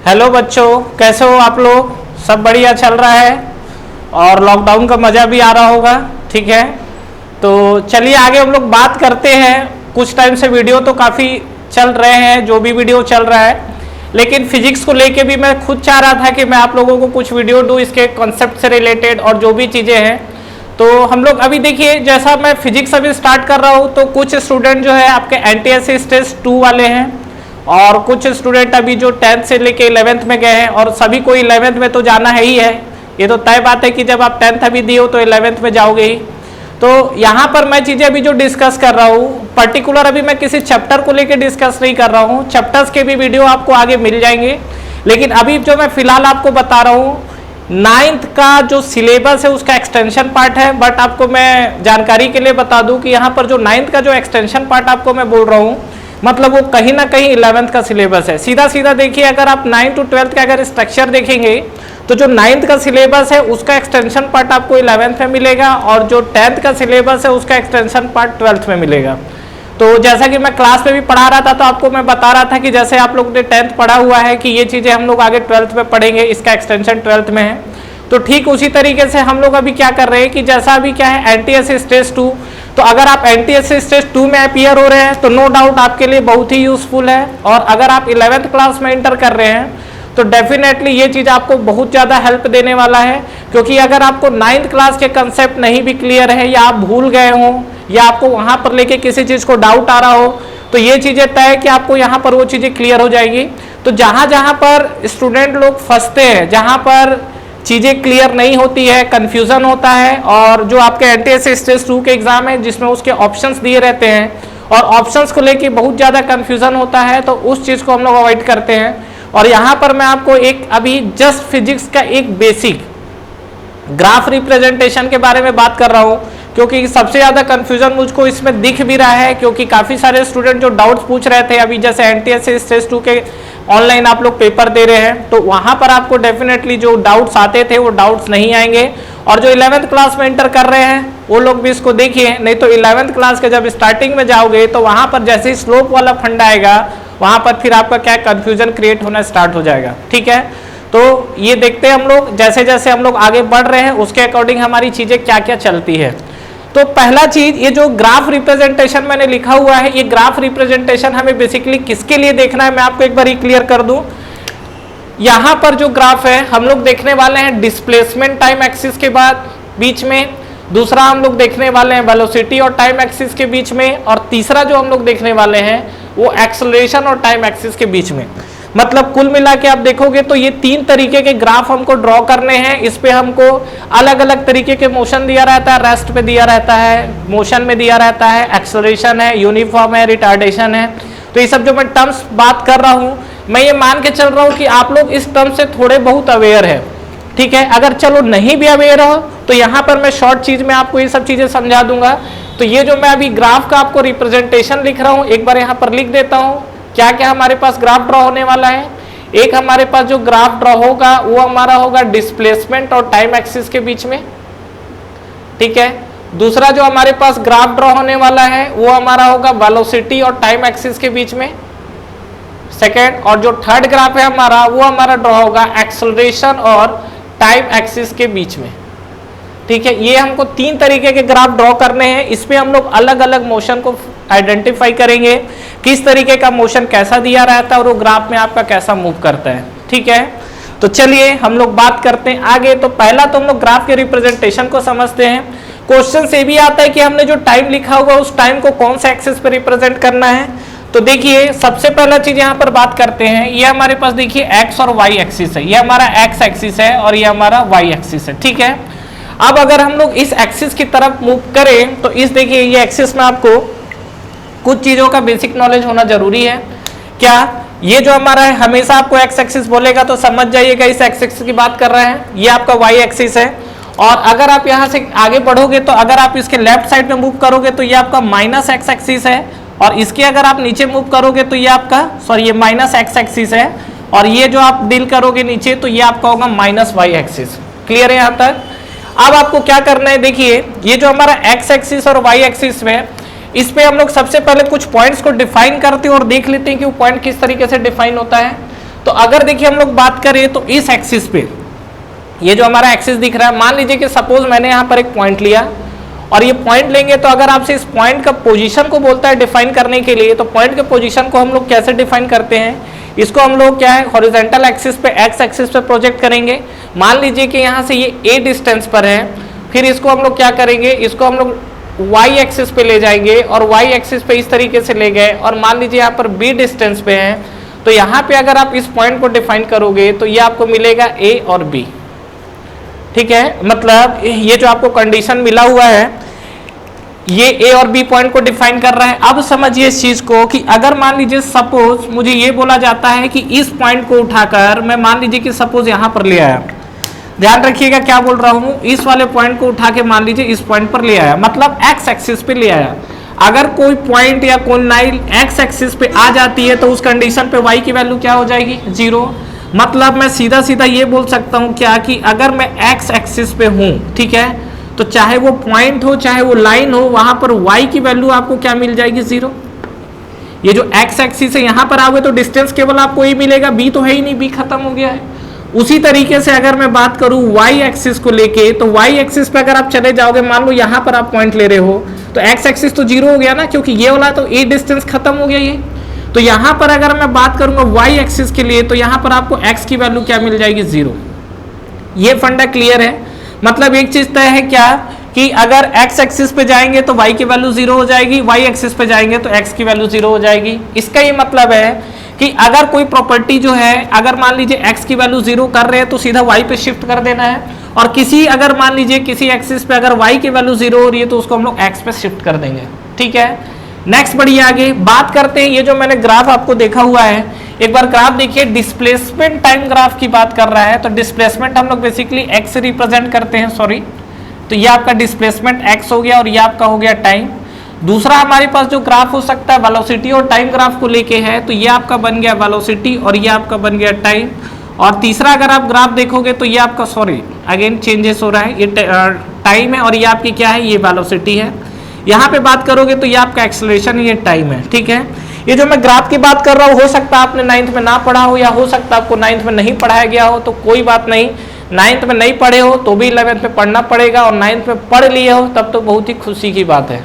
Hello बच्चों, कैसे हो आप लोग? सब बढ़िया चल रहा है और लॉकडाउन का मज़ा भी आ रहा होगा। ठीक है, तो चलिए आगे हम लोग बात करते हैं। कुछ टाइम से वीडियो तो काफ़ी चल रहे हैं, जो भी वीडियो चल रहा है, लेकिन फिजिक्स को लेके भी मैं खुद चाह रहा था कि मैं आप लोगों को कुछ वीडियो दूँ इसके कॉन्सेप्ट से रिलेटेड और जो भी चीज़ें हैं। तो हम लोग अभी देखिए, जैसा मैं फिजिक्स अभी स्टार्ट कर रहा हूँ तो कुछ स्टूडेंट जो है आपके NTSC स्टेज 2 वाले हैं और कुछ स्टूडेंट अभी जो 10th से लेके 11th में गए हैं, और सभी को 11th में तो जाना है ही है। ये तो तय बात है कि जब आप 10th अभी दिए हो तो 11th में जाओगे ही। तो यहाँ पर मैं चीज़ें अभी जो डिस्कस कर रहा हूँ, पर्टिकुलर अभी मैं किसी चैप्टर को लेके डिस्कस नहीं कर रहा हूँ। चैप्टर्स के भी वीडियो आपको आगे मिल जाएंगे, लेकिन अभी जो मैं फिलहाल आपको बता रहा हूँ 9th का जो सिलेबस है उसका एक्सटेंशन पार्ट है। बट आपको मैं जानकारी के लिए बता दूं कि यहाँ पर जो 9th का जो एक्सटेंशन पार्ट आपको मैं बोल रहा हूँ, मतलब वो कहीं ना कहीं 11th का सिलेबस है। सीधा सीधा देखिए, अगर आप 9th to 12th का अगर स्ट्रक्चर देखेंगे तो जो 9th का सिलेबस है उसका एक्सटेंशन पार्ट आपको 11th में मिलेगा और जो 10th का सिलेबस है उसका एक्सटेंशन पार्ट 12th में मिलेगा। तो जैसा कि मैं क्लास में भी पढ़ा रहा था तो आपको मैं बता रहा था कि जैसे आप लोग ने 10th पढ़ा हुआ है कि ये चीज़ें हम लोग आगे 12th में पढ़ेंगे, इसका एक्सटेंशन 12th में है। तो ठीक उसी तरीके से हम लोग अभी क्या कर रहे हैं कि जैसा अभी क्या है NTSC स्टेज 2, तो अगर आप NTSC स्टेज 2 में अपीयर हो रहे हैं तो नो डाउट आपके लिए बहुत ही यूजफुल है। और अगर आप 11th क्लास में इंटर कर रहे हैं तो डेफिनेटली ये चीज़ आपको बहुत ज़्यादा हेल्प देने वाला है, क्योंकि अगर आपको 9th क्लास के कंसेप्ट नहीं भी क्लियर है या आप भूल गए हो या आपको वहाँ पर लेके किसी चीज़ को डाउट आ रहा हो, तो ये चीज़ें तय है कि आपको यहाँ पर वो चीज़ें क्लियर हो जाएगी। तो जहाँ जहाँ पर स्टूडेंट लोग फंसते हैं, जहाँ पर चीज़ें क्लियर नहीं होती है, कंफ्यूजन होता है, और जो आपके NTSC स्टेज 2 के एग्जाम है जिसमें उसके ऑप्शंस दिए रहते हैं और ऑप्शंस को लेके बहुत ज़्यादा कंफ्यूजन होता है, तो उस चीज़ को हम लोग अवॉइड करते हैं। और यहाँ पर मैं आपको एक अभी जस्ट फिजिक्स का एक बेसिक ग्राफ रिप्रेजेंटेशन के बारे में बात कर रहा हूँ, क्योंकि सबसे ज़्यादा कंफ्यूजन मुझको इसमें दिख भी रहा है, क्योंकि काफ़ी सारे स्टूडेंट जो डाउट्स पूछ रहे थे अभी, जैसे NTSC स्टेज 2 के ऑनलाइन आप लोग पेपर दे रहे हैं, तो वहाँ पर आपको डेफिनेटली जो डाउट्स आते थे वो डाउट्स नहीं आएंगे। और जो 11th क्लास में इंटर कर रहे हैं वो लोग भी इसको देखिए, नहीं तो 11th क्लास के जब स्टार्टिंग में जाओगे तो वहाँ पर जैसे ही स्लोप वाला फंडा आएगा वहाँ पर फिर आपका क्या कंफ्यूजन क्रिएट होना स्टार्ट हो जाएगा। ठीक है, तो ये देखते हैं हम लोग जैसे जैसे हम लोग आगे बढ़ रहे हैं उसके अकॉर्डिंग हमारी चीज़ें क्या क्या चलती है। तो पहला चीज, ये जो ग्राफ रिप्रेजेंटेशन मैंने लिखा हुआ है, ये ग्राफ रिप्रेजेंटेशन हमें बेसिकली किसके लिए देखना है मैं आपको एक बार ही क्लियर कर दूं। यहाँ पर जो ग्राफ है हम लोग देखने वाले हैं डिस्प्लेसमेंट टाइम एक्सिस के बाद बीच में, दूसरा हम लोग देखने वाले हैं वेलोसिटी और टाइम एक्सिस के बीच में, और तीसरा जो हम लोग देखने वाले हैं वो एक्सेलरेशन और टाइम एक्सिस के बीच में। मतलब कुल मिला के आप देखोगे तो ये 3 तरीके के ग्राफ हमको ड्रॉ करने हैं। इस पे हमको अलग अलग तरीके के मोशन दिया रहता है, रेस्ट पे दिया रहता है, मोशन में दिया रहता है, एक्सेलरेशन है, यूनिफॉर्म है, रिटार्डेशन है। तो ये सब जो मैं टर्म्स बात कर रहा हूँ, मैं ये मान के चल रहा हूँ कि आप लोग इस टर्म से थोड़े बहुत अवेयर है। ठीक है, अगर चलो नहीं भी अवेयर हो तो यहाँ पर मैं शॉर्ट चीज में आपको ये सब चीजें समझा दूंगा। तो ये जो मैं अभी ग्राफ का आपको रिप्रेजेंटेशन लिख रहा हूँ, एक बार यहाँ पर लिख देता हूँ क्या क्या हमारे पास ग्राफ ड्रॉ होने वाला है। एक हमारे पास जो ग्राफ ड्रॉ होगा वो हमारा होगा डिस्प्लेसमेंट और टाइम एक्सिस के बीच में। ठीक है, दूसरा जो हमारे पास ग्राफ ड्रॉ होने वाला है वो हमारा होगा वेलोसिटी और टाइम एक्सिस के बीच में, सेकेंड। और जो थर्ड ग्राफ है हमारा वो हमारा ड्रॉ होगा एक्सेलरेशन और टाइम एक्सिस के बीच में। ठीक है, ये हमको 3 तरीके के ग्राफ ड्रॉ करने हैं। इसमें हम लोग अलग अलग मोशन को आइडेंटिफाई करेंगे, किस तरीके का मोशन कैसा दिया रहता है और वो ग्राफ में आपका कैसा मूव करता है। ठीक है, तो चलिए हम लोग बात करते हैं आगे। तो पहला तो हम लोग ग्राफ के रिप्रेजेंटेशन को समझते हैं। क्वेश्चन से भी आता है कि हमने जो टाइम लिखा होगा उस टाइम को कौन सा एक्सिस पे रिप्रेजेंट करना है। तो देखिए सबसे पहला चीज यहाँ पर बात करते हैं, ये हमारे पास देखिए एक्स और वाई एक्सिस है। ये हमारा एक्स एक्सिस है और ये हमारा वाई एक्सिस है। ठीक है, अब अगर हम लोग इस एक्सिस की तरफ मूव करें तो इस देखिए ये एक्सिस में आपको कुछ चीजों का बेसिक नॉलेज होना जरूरी है। क्या ये जो हमारा है हमेशा आपको एक्स एक्सिस बोलेगा तो समझ जाइएगा इस एक्सिस की बात कर रहे हैं। ये आपका वाई एक्सिस है, और अगर आप यहाँ से आगे बढ़ोगे तो अगर आप इसके लेफ्ट साइड में मूव करोगे तो ये आपका माइनस एक्स एक्सिस है, और इसके अगर आप नीचे मूव करोगे तो ये आपका ये माइनस एक्स एक्सिस है, और ये जो आप डील करोगे नीचे तो ये आपका होगा माइनस वाई एक्सिस। क्लियर है यहाँ तक? अब आपको क्या करना है, देखिए ये जो हमारा एक्स एक्सिस और वाई एक्सिस में, इस पे हम लोग सबसे पहले कुछ पॉइंट्स को डिफाइन करते हैं और देख लेते हैं कि वो पॉइंट किस तरीके से डिफाइन होता है। तो अगर देखिए हम लोग बात करें तो इस एक्सिस पे, ये जो हमारा एक्सिस दिख रहा है, मान लीजिए कि सपोज मैंने यहाँ पर एक पॉइंट लिया और ये पॉइंट लेंगे, तो अगर आपसे इस पॉइंट का पोजीशन को बोलता है डिफाइन करने के लिए, तो पॉइंट के पोजीशन को हम लोग कैसे डिफाइन करते हैं, इसको हम लोग क्या है हॉरिजॉन्टल एक्सिस पे, एक्स एक्सिस पे प्रोजेक्ट करेंगे। मान लीजिए कि यहाँ से ये a डिस्टेंस पर है, फिर इसको हम लोग क्या करेंगे, इसको हम लोग y एक्सिस पे ले जाएंगे और y एक्सिस पे इस तरीके से ले गए, और मान लीजिए यहाँ पर b डिस्टेंस पे है, तो यहाँ पे अगर आप इस पॉइंट को डिफाइन करोगे तो ये आपको मिलेगा a और b। ठीक है, मतलब ये जो आपको कंडीशन मिला हुआ है ये a और b पॉइंट को डिफाइन कर रहा है। अब समझिए इस चीज को कि अगर मान लीजिए सपोज मुझे ये बोला जाता है कि इस पॉइंट को उठाकर मैं मान लीजिए कि सपोज यहां पर ले आया, ध्यान रखिएगा क्या बोल रहा हूं, इस वाले पॉइंट को उठा के मान लीजिए इस पॉइंट पर ले आया, मतलब एक्स एक्सिस पे ले आया। अगर कोई पॉइंट या कोई लाइन एक्स एक्सिस पे आ जाती है तो उस कंडीशन पे y की वैल्यू क्या हो जाएगी, 0। मतलब मैं सीधा सीधा ये बोल सकता हूं क्या कि अगर मैं एक्स एक्सिस पे हूं, ठीक है, तो चाहे वो पॉइंट हो चाहे वो लाइन हो, वहां पर y की वैल्यू आपको क्या मिल जाएगी, 0। ये जो x एक्सिस है यहां पर आओगे तो डिस्टेंस केवल आपको ही मिलेगा, b तो है ही नहीं, b खत्म हो गया है। उसी तरीके से अगर मैं बात करूं y एक्सिस को लेके, तो y एक्सिस पे अगर आप चले जाओगे, मान लो यहां पर आप पॉइंट ले रहे हो, तो x एक्सिस तो 0 हो गया ना, क्योंकि ये वाला तो a डिस्टेंस खत्म हो गया ये। तो यहां पर अगर मैं बात करूंगा y एक्सिस के लिए, तो यहां पर आपको x की वैल्यू क्या मिल जाएगी, 0। ये फंडा क्लियर है। मतलब एक चीज तय है क्या कि अगर x एक्सिस पे जाएंगे तो y की वैल्यू 0 हो जाएगी, y एक्सिस पे जाएंगे तो x की वैल्यू 0 हो जाएगी। इसका ये मतलब है कि अगर कोई प्रॉपर्टी जो है, अगर मान लीजिए x की वैल्यू 0 कर रहे हैं तो सीधा y पे शिफ्ट कर देना है, और किसी अगर मान लीजिए किसी एक्सिस पे अगर y की वैल्यू 0 हो रही है तो उसको हम लोग x पे शिफ्ट कर देंगे। ठीक है, नेक्स्ट बढ़िए आगे बात करते हैं। ये जो मैंने ग्राफ आपको देखा हुआ है, एक बार ग्राफ देखिए, डिस्प्लेसमेंट टाइम ग्राफ की बात कर रहा है। तो डिस्प्लेसमेंट हम लोग बेसिकली x से रिप्रेजेंट करते हैं, सॉरी, तो ये आपका डिस्प्लेसमेंट x हो गया और ये आपका हो गया टाइम। दूसरा हमारे पास जो ग्राफ हो सकता है वेलोसिटी और टाइम ग्राफ को लेके है, तो ये आपका बन गया वेलोसिटी और ये आपका बन गया टाइम। और तीसरा अगर आप ग्राफ देखोगे तो ये आपका, सॉरी अगेन चेंजेस हो रहा है, ये टाइम है और ये आपकी क्या है, ये वेलोसिटी है। यहाँ पे बात करोगे तो ये आपका एक्सेलरेशन है, ये टाइम है। ठीक है, ये जो मैं ग्राफ की बात कर रहा हूँ, हो सकता है आपने 9th में ना पढ़ा हो, या हो सकता है आपको 9th में नहीं पढ़ाया गया हो, तो कोई बात नहीं, 9th में नहीं पढ़े हो तो भी 11th में पढ़ना पड़ेगा, और 9th में पढ़ लिए हो तब तो बहुत ही खुशी की बात है।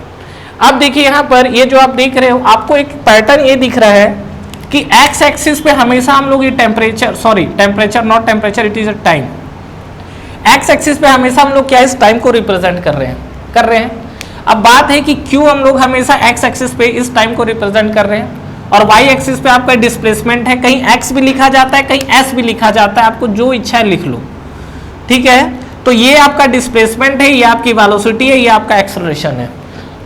अब देखिए यहाँ पर ये जो आप देख रहे हो, आपको एक पैटर्न ये दिख रहा है कि एक्स एक्सिस पे हमेशा हम लोग ये temperature, sorry temperature not temperature, it is a time. X axis पे हमेशा हम लोग क्या इस टाइम को रिप्रेजेंट कर रहे हैं। अब बात है कि क्यों हम लोग हमेशा एक्स एक्सिस पे इस टाइम को रिप्रेजेंट कर रहे हैं, और वाई एक्सिस पे आपका डिस्प्लेसमेंट है, कहीं एक्स भी लिखा जाता है कहीं एस भी लिखा जाता है, आपको जो इच्छा है लिख लो। ठीक है, तो ये आपका डिस्प्लेसमेंट है, ये आपकी वेलोसिटी है, ये आपका एक्सेलरेशन है।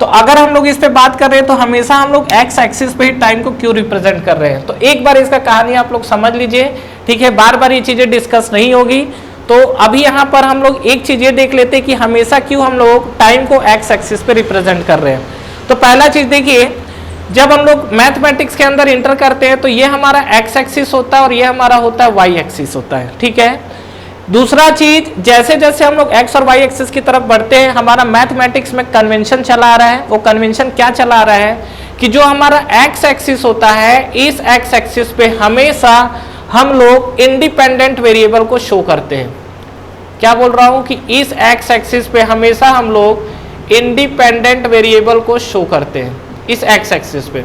तो अगर हम लोग इस पे बात कर रहे हैं तो हमेशा हम लोग एक्स एक्सिस पे ही टाइम को क्यों रिप्रेजेंट कर रहे हैं, तो एक बार इसका कहानी आप लोग समझ लीजिए। ठीक है, बार बार ये चीजें डिस्कस नहीं होगी। तो अभी यहाँ पर हम लोग एक चीज ये देख लेते हैं कि हमेशा क्यों हम लोग टाइम को एक्स एक्सिस पे रिप्रेजेंट कर रहे हैं। तो पहला चीज देखिए, जब हम लोग मैथमेटिक्स के अंदर इंटर करते हैं तो ये हमारा एक्स एक्सिस होता है और ये हमारा होता है वाई एक्सिस होता है। ठीक है, दूसरा चीज, जैसे जैसे हम लोग एक्स और वाई एक्सिस की तरफ बढ़ते हैं, हमारा मैथमेटिक्स में कन्वेंशन चला आ रहा है। वो कन्वेंशन क्या चला आ रहा है कि जो हमारा एक्स एक्सिस होता है, इस एक्स एक्सिस पे हमेशा हम लोग इंडिपेंडेंट वेरिएबल को शो करते हैं। क्या बोल रहा हूं कि इस एक्स एक्सिस पे हमेशा हम लोग इंडिपेंडेंट वेरिएबल को शो करते हैं इस एक्स एक्सिस पे।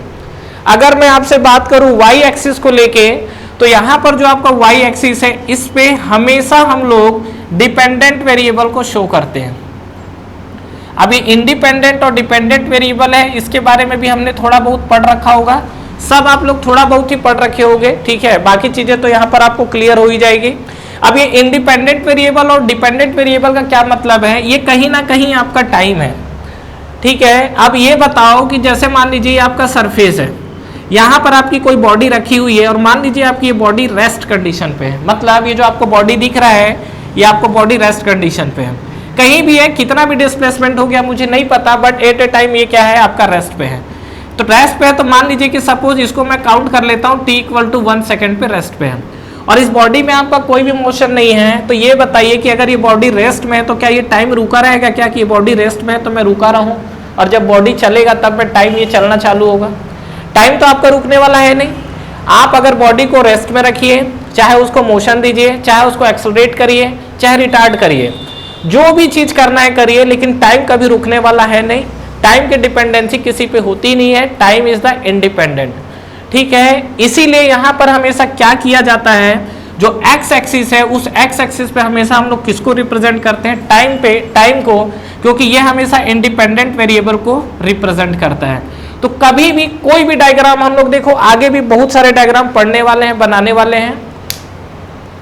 अगर मैं आपसे बात करूं वाई एक्सिस को लेके, तो यहां पर जो आपका वाई एक्सिस है, इस पे हमेशा हम लोग डिपेंडेंट वेरिएबल को शो करते हैं। अभी इंडिपेंडेंट और डिपेंडेंट वेरिएबल है, इसके बारे में भी हमने थोड़ा बहुत पढ़ रखा होगा, सब आप लोग थोड़ा बहुत ही पढ़ रखे होंगे। ठीक है, बाकी चीजें तो यहाँ पर आपको क्लियर हो ही जाएगी। अब ये इंडिपेंडेंट वेरिएबल और डिपेंडेंट वेरिएबल का क्या मतलब है, ये कहीं ना कहीं आपका टाइम है। ठीक है, अब ये बताओ कि जैसे मान लीजिए आपका सरफेस है, यहाँ पर आपकी कोई बॉडी रखी हुई है और मान लीजिए आपकी ये बॉडी रेस्ट कंडीशन पे है, मतलब ये जो आपको बॉडी दिख रहा है ये आपको बॉडी रेस्ट कंडीशन पे है। कहीं भी है, कितना भी डिस्प्लेसमेंट हो गया मुझे नहीं पता, बट एट ए टाइम ये क्या है आपका रेस्ट पे है। तो रेस्ट पे है, तो मान लीजिए कि सपोज इसको मैं काउंट कर लेता हूँ, t = 1 सेकेंड पे रेस्ट पे है, और इस बॉडी में आपका कोई भी मोशन नहीं है। तो ये बताइए कि अगर ये बॉडी रेस्ट में है तो क्या ये टाइम रुका रहेगा क्या, कि ये बॉडी रेस्ट में है तो मैं रुका रहूं, और जब बॉडी चलेगा तब मैं टाइम ये चलना चालू होगा। टाइम तो आपका रुकने वाला है नहीं। आप अगर बॉडी को रेस्ट में रखिए, चाहे उसको मोशन दीजिए, चाहे उसको एक्सेलरेट करिए, चाहे रिटार्ड करिए, जो भी चीज करना है करिए, लेकिन टाइम कभी रुकने वाला है नहीं। टाइम की डिपेंडेंसी किसी पे होती नहीं है, टाइम इज द इंडिपेंडेंट। ठीक है, इसीलिए यहां पर हमेशा क्या किया जाता है, जो एक्स एक्सिस है उस एक्स एक्सिस पे हमेशा हम लोग किसको रिप्रेजेंट करते हैं, टाइम को, क्योंकि ये हमेशा इंडिपेंडेंट वेरिएबल को रिप्रेजेंट करता है। तो कभी भी कोई भी डायग्राम हम लोग देखो, आगे भी बहुत सारे डायग्राम पढ़ने वाले हैं, बनाने वाले हैं,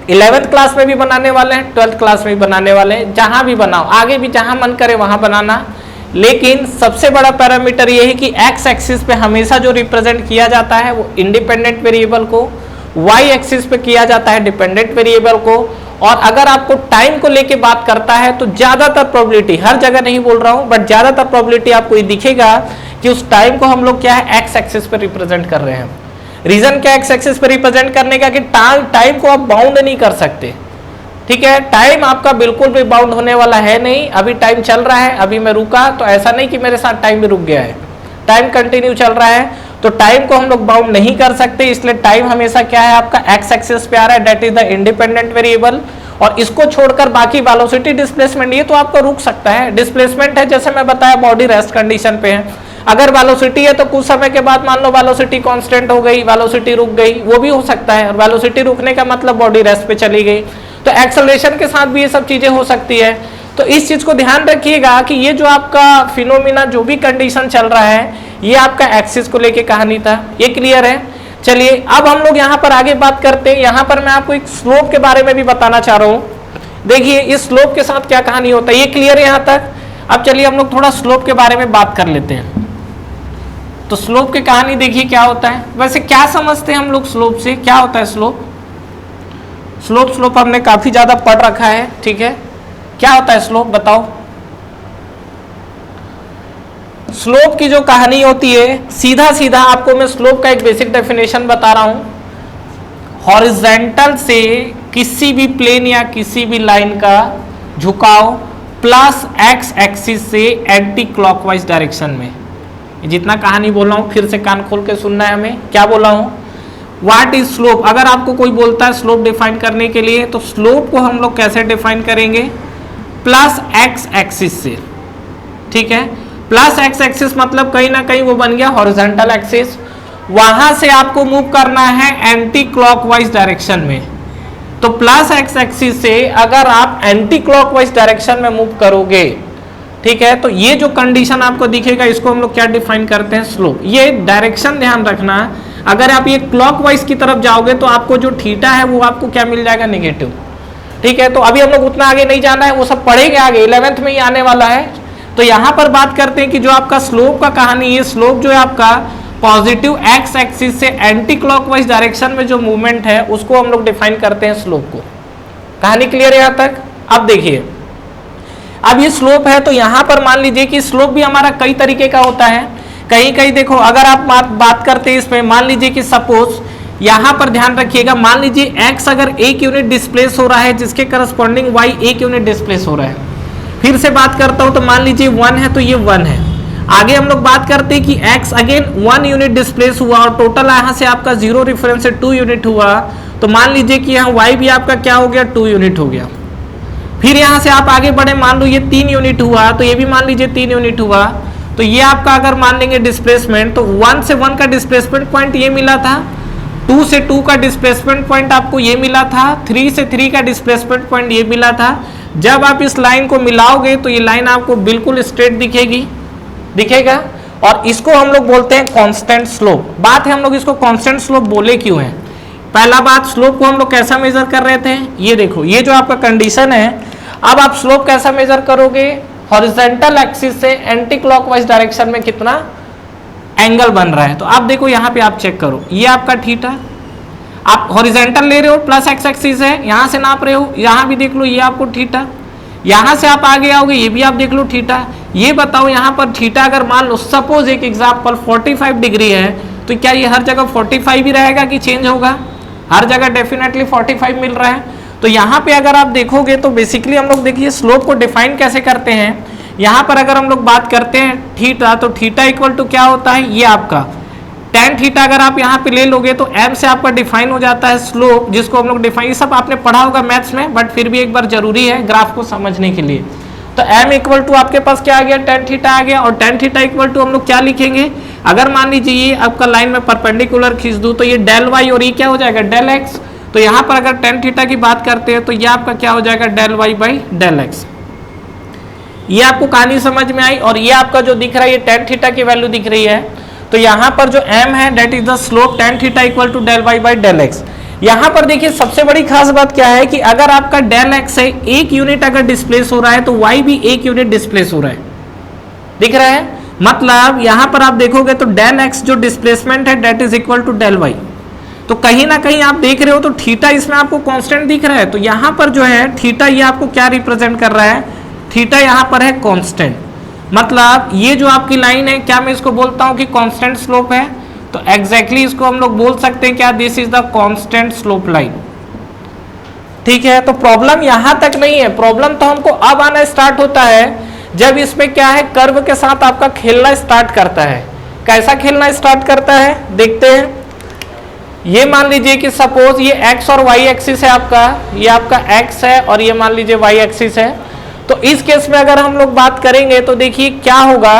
11th क्लास में भी बनाने वाले हैं, 12th क्लास में भी बनाने वाले हैं, जहां भी बनाओ, आगे भी जहां मन करे वहां बनाना। लेकिन सबसे बड़ा पैरामीटर ये है कि एक्स एक्सिस पे हमेशा जो रिप्रेजेंट किया जाता है वो इंडिपेंडेंट वेरिएबल को, वाई एक्सिस पे किया जाता है डिपेंडेंट वेरिएबल को। और अगर आपको टाइम को लेके बात करता है तो ज्यादातर प्रोबेबिलिटी, हर जगह नहीं बोल रहा हूं, बट ज्यादातर प्रोबेबिलिटी आपको ये दिखेगा कि उस टाइम को हम लोग क्या है, एक्स एक्सिस पे रिप्रेजेंट कर रहे हैं। रीजन क्या एक्स एक्सिस पे रिप्रेजेंट करने का, कि टाइम को आप बाउंड नहीं कर सकते। ठीक है, टाइम आपका बिल्कुल भी बाउंड होने वाला है नहीं। अभी टाइम चल रहा है, अभी मैं रुका तो ऐसा नहीं कि मेरे साथ टाइम भी रुक गया है, टाइम कंटिन्यू चल रहा है। तो टाइम को हम लोग बाउंड नहीं कर सकते, इसलिए टाइम हमेशा क्या है आपका एक्स एक्सिस पे आ रहा है, that is the independent variable. और इसको छोड़कर बाकी वेलोसिटी, डिस्प्लेसमेंट, ये तो आपका रुक सकता है। डिस्प्लेसमेंट है, जैसे मैं बताया, बॉडी रेस्ट कंडीशन पे है। अगर वेलोसिटी है तो कुछ समय के बाद मान लो वेलोसिटी कांस्टेंट हो गई, वेलोसिटी रुक गई, वो भी हो सकता है। और वेलोसिटी रुकने का मतलब बॉडी रेस्ट पे चली गई। तो एक्सेलरेशन के साथ भी ये सब चीजें हो सकती है। तो इस चीज को ध्यान रखिएगा कि ये जो आपका फिनोमिना, जो भी कंडीशन चल रहा है, ये आपका एक्सिस को लेके कहानी था। ये क्लियर है? चलिए अब हम लोग यहाँ पर आगे बात करते हैं। यहाँ पर मैं आपको एक स्लोप के बारे में भी बताना चाह रहा हूँ। देखिए इस स्लोप के साथ क्या कहानी होता है, ये क्लियर है यहाँ तक? अब चलिए हम लोग थोड़ा स्लोप के बारे में बात कर लेते हैं। तो स्लोप की कहानी देखिए क्या होता है। वैसे क्या समझते हैं हम लोग स्लोप से, क्या होता है स्लोप? स्लोप हमने काफी ज्यादा पढ़ रखा है। ठीक है, क्या होता है स्लोप, बताओ। स्लोप की जो कहानी होती है, सीधा सीधा आपको मैं स्लोप का एक बेसिक डेफिनेशन बता रहा हूं। हॉरिजॉन्टल से किसी भी प्लेन या किसी भी लाइन का झुकाव प्लस एक्स एक्सिस से एंटी क्लॉकवाइज डायरेक्शन में। जितना कहानी बोल रहा हूं फिर से कान खोल के सुनना है हमें। क्या बोला हूं? What is slope. अगर आपको कोई बोलता है स्लोप डिफाइन करने के लिए, तो स्लोप को हम लोग कैसे डिफाइन करेंगे? प्लस एक्स एक्सिस से। ठीक है, प्लस एक्स एक्सिस मतलब कहीं ना कहीं वो बन गया हॉरिजॉन्टल एक्सिस। वहां से आपको मूव करना है एंटी क्लॉकवाइज डायरेक्शन में। तो प्लस एक्स एक्सिस से अगर आप एंटी क्लॉकवाइज डायरेक्शन में मूव करोगे, ठीक है, तो ये जो कंडीशन आपको दिखेगा, इसको हम लोग क्या डिफाइन करते हैं? स्लोप। ये डायरेक्शन ध्यान रखना, अगर आप ये क्लॉकवाइज की तरफ जाओगे तो आपको जो थीटा है वो आपको क्या मिल जाएगा? नेगेटिव। ठीक है, तो अभी हम लोग उतना आगे नहीं जाना है, वो सब पढ़ेंगे आगे, 11th में ही आने वाला है। तो यहां पर बात करते हैं कि जो आपका स्लोप का कहानी, ये स्लोप जो है आपका पॉजिटिव एक्स एक्सिस से एंटी क्लॉकवाइज डायरेक्शन में जो मूवमेंट है उसको हम लोग डिफाइन करते हैं स्लोप को। कहानी क्लियर है यहां तक? अब देखिए, अब ये स्लोप है तो यहां पर मान लीजिए कि स्लोप भी हमारा कई तरीके का होता है। कहीं देखो, अगर आप बात करते हैं इसमें, मान लीजिए कि सपोज यहां पर ध्यान रखिएगा, मान लीजिए x अगर 1 यूनिट डिस्प्लेस हो रहा है, जिसके करस्पॉन्डिंग y 1 यूनिट डिस्प्लेस हो रहा है। फिर से बात करता हूं तो मान लीजिए 1 है तो ये 1 है। आगे हम लोग बात करते हैं कि x अगेन 1 यूनिट डिस्प्लेस हुआ और टोटल यहां से आपका 0 रेफरेंस से 2 यूनिट हुआ। तो मान लीजिए कि यहाँ y भी आपका क्या हो गया? 2 यूनिट हो गया। फिर यहां से आप आगे बढ़े, मान लो ये 3 यूनिट हुआ, तो ये भी मान लीजिए 3 यूनिट हुआ। तो ये आपका अगर मान लेंगे डिस्प्लेसमेंट, तो 1 से 1 का डिस्प्लेसमेंट पॉइंट ये मिला था, 2 से 2 का डिस्प्लेसमेंट पॉइंट आपको ये मिला था, 3 से 3 का डिस्प्लेसमेंट पॉइंट ये मिला था। जब आप इस लाइन को मिलाओगे तो ये लाइन आपको बिल्कुल स्ट्रेट दिखेगा और इसको हम लोग बोलते हैं कांस्टेंट स्लोप। बात है हम लोग इसको कांस्टेंट स्लोप बोले क्यों है? पहला बात, स्लोप को हम लोग कैसा मेजर कर रहे थे? ये देखो, ये जो आपका कंडीशन है, अब आप स्लोप कैसा मेजर करोगे? हॉरिजॉन्टल एक्सिस से एंटी क्लॉकवाइज डायरेक्शन में कितना एंगल बन रहा है। तो आप देखो यहाँ पे आप चेक करो, ये आपका थीटा, आप हॉरिजॉन्टल ले रहे हो, प्लस एक्स एक्सिस है, यहाँ से नाप रहे हो, यहाँ भी देख लो ये आपको थीटा, यहाँ से आप आगे आओगे ये भी आप देख लो थीटा। ये बताओ यहाँ पर थीटा अगर मान लो सपोज एक एग्जाम्पल 45 डिग्री है, तो क्या ये हर जगह 45 ही रहेगा कि चेंज होगा? हर जगह डेफिनेटली 45 मिल रहा है। तो यहाँ पे अगर आप देखोगे तो बेसिकली हम लोग देखिए स्लोप को डिफाइन कैसे करते हैं। यहाँ पर अगर हम लोग बात करते हैं थीटा, तो थीटा इक्वल टू क्या होता है? ये आपका tan थीटा अगर आप यहाँ पे ले लोगे तो m से आपका डिफाइन हो जाता है स्लोप, जिसको हम लोग डिफाइन, ये सब आपने पढ़ा होगा मैथ्स में, बट फिर भी एक बार जरूरी है ग्राफ को समझने के लिए। तो m इक्वल टू आपके पास क्या आ गया, tan थीटा आ गया, और tan थीटा इक्वल टू हम लोग क्या लिखेंगे, अगर मान लीजिए ये आपका लाइन में परपेंडिकुलर खींच दूं तो ये डेल वाई और ये क्या हो जाएगा डेल एक्स। तो यहाँ पर अगर tan थीटा की बात करते हैं तो ये आपका क्या हो जाएगा del y by del x. ये आपको कहानी समझ में आई। और ये आपका जो दिख रहा है ये tan थीटा की वैल्यू दिख रही है, तो यहाँ पर जो m है that is the slope tan theta equal to del y by del x. यहाँ पर देखिए सबसे बड़ी खास बात क्या है कि अगर आपका डेल एक्स है एक यूनिट अगर डिस्प्लेस हो रहा है तो y भी एक यूनिट डिस्प्लेस हो रहा है, दिख रहा है। मतलब यहाँ पर आप देखोगे तो डेल एक्स जो डिस्प्लेसमेंट है that is equal to del y. तो कहीं ना कहीं आप देख रहे हो तो थीटा इसमें आपको कांस्टेंट दिख रहा है, तो यहाँ पर जो है थीटा ये आपको क्या रिप्रेजेंट कर रहा है, थीटा यहाँ पर है कांस्टेंट। मतलब ये जो आपकी लाइन है क्या मैं इसको बोलता हूँ कि कांस्टेंट स्लोप है, तो एग्जैक्टली इसको हम लोग बोल सकते हैं क्या, this is the constant slope line. ठीक है, तो प्रॉब्लम यहां तक नहीं है, प्रॉब्लम तो हमको अब आना स्टार्ट होता है जब इसमें क्या है कर्व के साथ आपका खेलना स्टार्ट करता है। कैसा खेलना स्टार्ट करता है देखते हैं। ये मान लीजिए कि सपोज ये x और y एक्सिस है आपका, ये आपका x है और ये मान लीजिए y एक्सिस है। तो इस केस में अगर हम लोग बात करेंगे तो देखिए क्या होगा,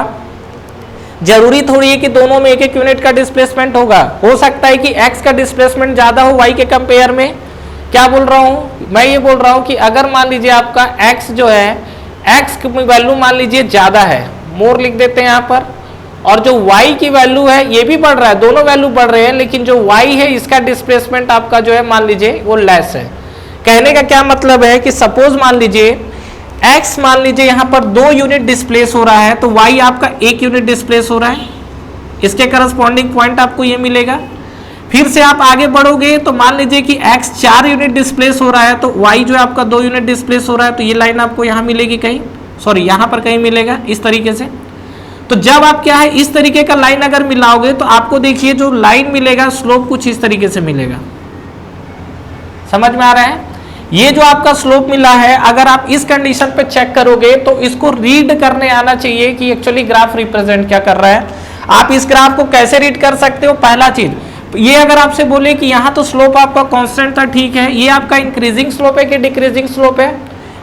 जरूरी थोड़ी है कि दोनों में एक एक यूनिट का डिस्प्लेसमेंट होगा, हो सकता है कि x का डिस्प्लेसमेंट ज्यादा हो y के कंपेयर में। क्या बोल रहा हूं मैं, ये बोल रहा हूं कि अगर मान लीजिए आपका x जो है, x की वैल्यू मान लीजिए ज्यादा है, मोर लिख देते हैं यहाँ पर, और जो y की वैल्यू है ये भी बढ़ रहा है, दोनों वैल्यू बढ़ रहे हैं, लेकिन जो y है इसका डिस्प्लेसमेंट आपका जो है मान लीजिए वो लेस है। कहने का क्या मतलब है कि सपोज मान लीजिए x मान लीजिए यहाँ पर 2 यूनिट डिस्प्लेस हो रहा है तो y आपका 1 यूनिट डिस्प्लेस हो रहा है, इसके करस्पॉन्डिंग पॉइंट आपको ये मिलेगा। फिर से आप आगे बढ़ोगे तो मान लीजिए कि x 4 यूनिट डिस्प्लेस हो रहा है तो y जो है आपका 2 यूनिट डिस्प्लेस हो रहा है, तो ये लाइन आपको यहाँ मिलेगी कहीं, सॉरी यहाँ पर कहीं मिलेगा इस तरीके से। तो जब आप क्या है इस तरीके का लाइन अगर मिलाओगे तो आपको देखिए जो लाइन मिलेगा स्लोप कुछ इस तरीके से मिलेगा। समझ में आ रहा है, ये जो आपका स्लोप मिला है अगर आप इस कंडीशन पे चेक करोगे तो इसको रीड करने आना चाहिए कि एक्चुअली ग्राफ रिप्रेजेंट क्या कर रहा है। आप इस ग्राफ को कैसे रीड कर सकते हो, पहला चीज ये अगर आपसे बोले कि यहाँ तो स्लोप आपका कांस्टेंट था, ठीक है, ये आपका इंक्रीजिंग स्लोप है कि डिक्रीजिंग स्लोप है,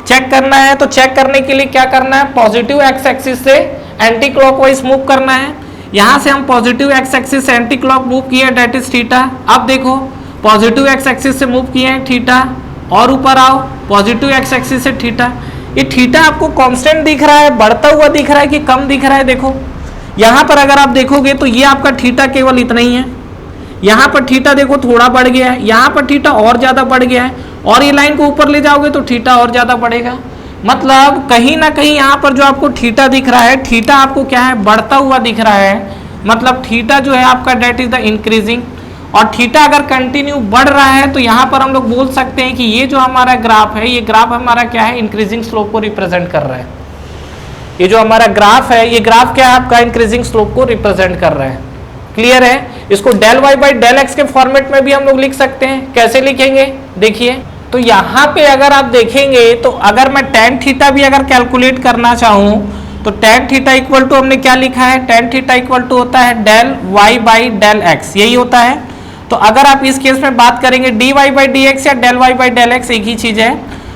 चेक करना है। तो चेक करने के लिए क्या करना है, पॉजिटिव एक्स एक्सिस से एंटी क्लॉकवाइज मूव करना है। यहाँ से हम पॉजिटिव एक्स एक्सिस से एंटी क्लॉक मूव किए दैट इज थीटा। अब देखो पॉजिटिव एक्स एक्सिस से मूव किए हैं थीटा, और ऊपर आओ पॉजिटिव एक्स एक्सिस से थीटा। ये थीटा आपको कांस्टेंट दिख रहा है, बढ़ता हुआ दिख रहा है कि कम दिख रहा है। देखो यहाँ पर अगर आप देखोगे तो ये आपका थीटा केवल इतना ही है, यहाँ पर थीटा देखो थोड़ा बढ़ गया है, यहाँ पर थीटा और ज्यादा बढ़ गया है, और ये लाइन को ऊपर ले जाओगे तो थीटा और ज्यादा बढ़ेगा। मतलब कहीं ना कहीं यहाँ पर जो आपको थीटा दिख रहा है, थीटा आपको क्या है बढ़ता हुआ दिख रहा है। मतलब थीटा जो है आपका डेट इज द इंक्रीजिंग, और थीटा अगर कंटिन्यू बढ़ रहा है तो यहाँ पर हम लोग बोल सकते हैं कि ये जो हमारा ग्राफ है, ये ग्राफ हमारा क्या है इंक्रीजिंग स्लोप को रिप्रेजेंट कर रहा है। ये जो हमारा ग्राफ है, ये ग्राफ क्या है आपका इंक्रीजिंग स्लोप को रिप्रेजेंट कर रहा है। क्लियर है, इसको del y by del x के फॉर्मेट में भी हम लोग लिख सकते हैं। कैसे लिखेंगे देखिए, तो यहाँ पे अगर आप देखेंगे तो अगर मैं tan थीटा भी अगर कैलकुलेट करना चाहूँ तो tan थीटा इक्वल टू हमने क्या लिखा है, tan थीटा इक्वल टू होता है del y by del x, यही होता है। तो अगर आप इस केस में बात करेंगे d y by d x या del y by del x एक ही चीज है,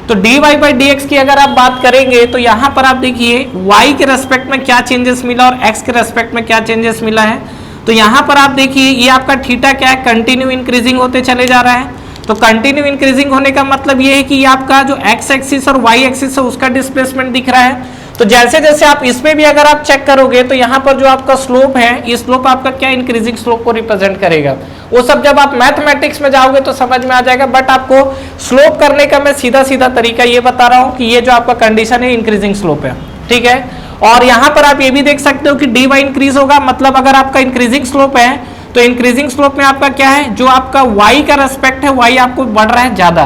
तो d y by d x की अगर आप बात करेंगे तो यहाँ पर आप देखिए y के रेस्पेक्ट में क्या चेंजेस मिला और x के रेस्पेक्ट में क्या चेंजेस मिला है। तो यहाँ पर आप देखिए ये आपका थीटा क्या है कंटिन्यू इंक्रीजिंग होते चले जा रहा है। तो कंटिन्यू इंक्रीजिंग होने का मतलब ये है कि ये आपका जो x एक्सिस और y एक्सिस है उसका डिस्प्लेसमेंट दिख रहा है। तो जैसे जैसे आप इसमें भी अगर आप चेक करोगे तो यहाँ पर जो आपका स्लोप है, ये स्लोप आपका क्या इंक्रीजिंग स्लोप को रिप्रेजेंट करेगा। वो सब जब आप मैथमेटिक्स में जाओगे तो समझ में आ जाएगा, बट आपको स्लोप करने का मैं सीधा सीधा तरीका ये बता रहा हूँ कि ये जो आपका कंडीशन है इंक्रीजिंग स्लोप है, ठीक है। और यहाँ पर आप ये भी देख सकते हो कि डी वाई इंक्रीज होगा, मतलब अगर आपका इंक्रीजिंग स्लोप है तो इंक्रीजिंग स्लोप में आपका क्या है, जो आपका y का रेस्पेक्ट है y आपको बढ़ रहा है ज्यादा।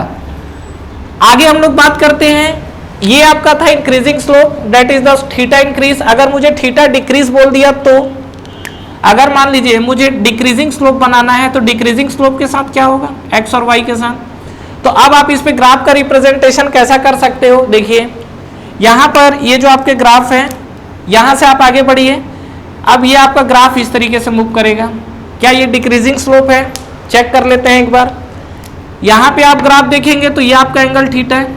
आगे हम लोग बात करते हैं, ये आपका था increasing slope that is the theta increase. अगर मुझे थीटा डिक्रीज बोल दिया तो अगर मान लीजिए मुझे डिक्रीजिंग स्लोप बनाना है तो डिक्रीजिंग स्लोप के साथ क्या होगा, x और y के साथ। तो अब आप इस पे ग्राफ का रिप्रेजेंटेशन कैसा कर सकते हो, देखिए यहाँ पर ये जो आपके ग्राफ है, यहाँ से आप आगे बढ़िए। अब ये आपका ग्राफ इस तरीके से मूव करेगा, क्या ये डिक्रीजिंग स्लोप है? चेक कर लेते हैं एक बार। यहां पे आप ग्राफ देखेंगे तो ये आपका एंगल थीटा है,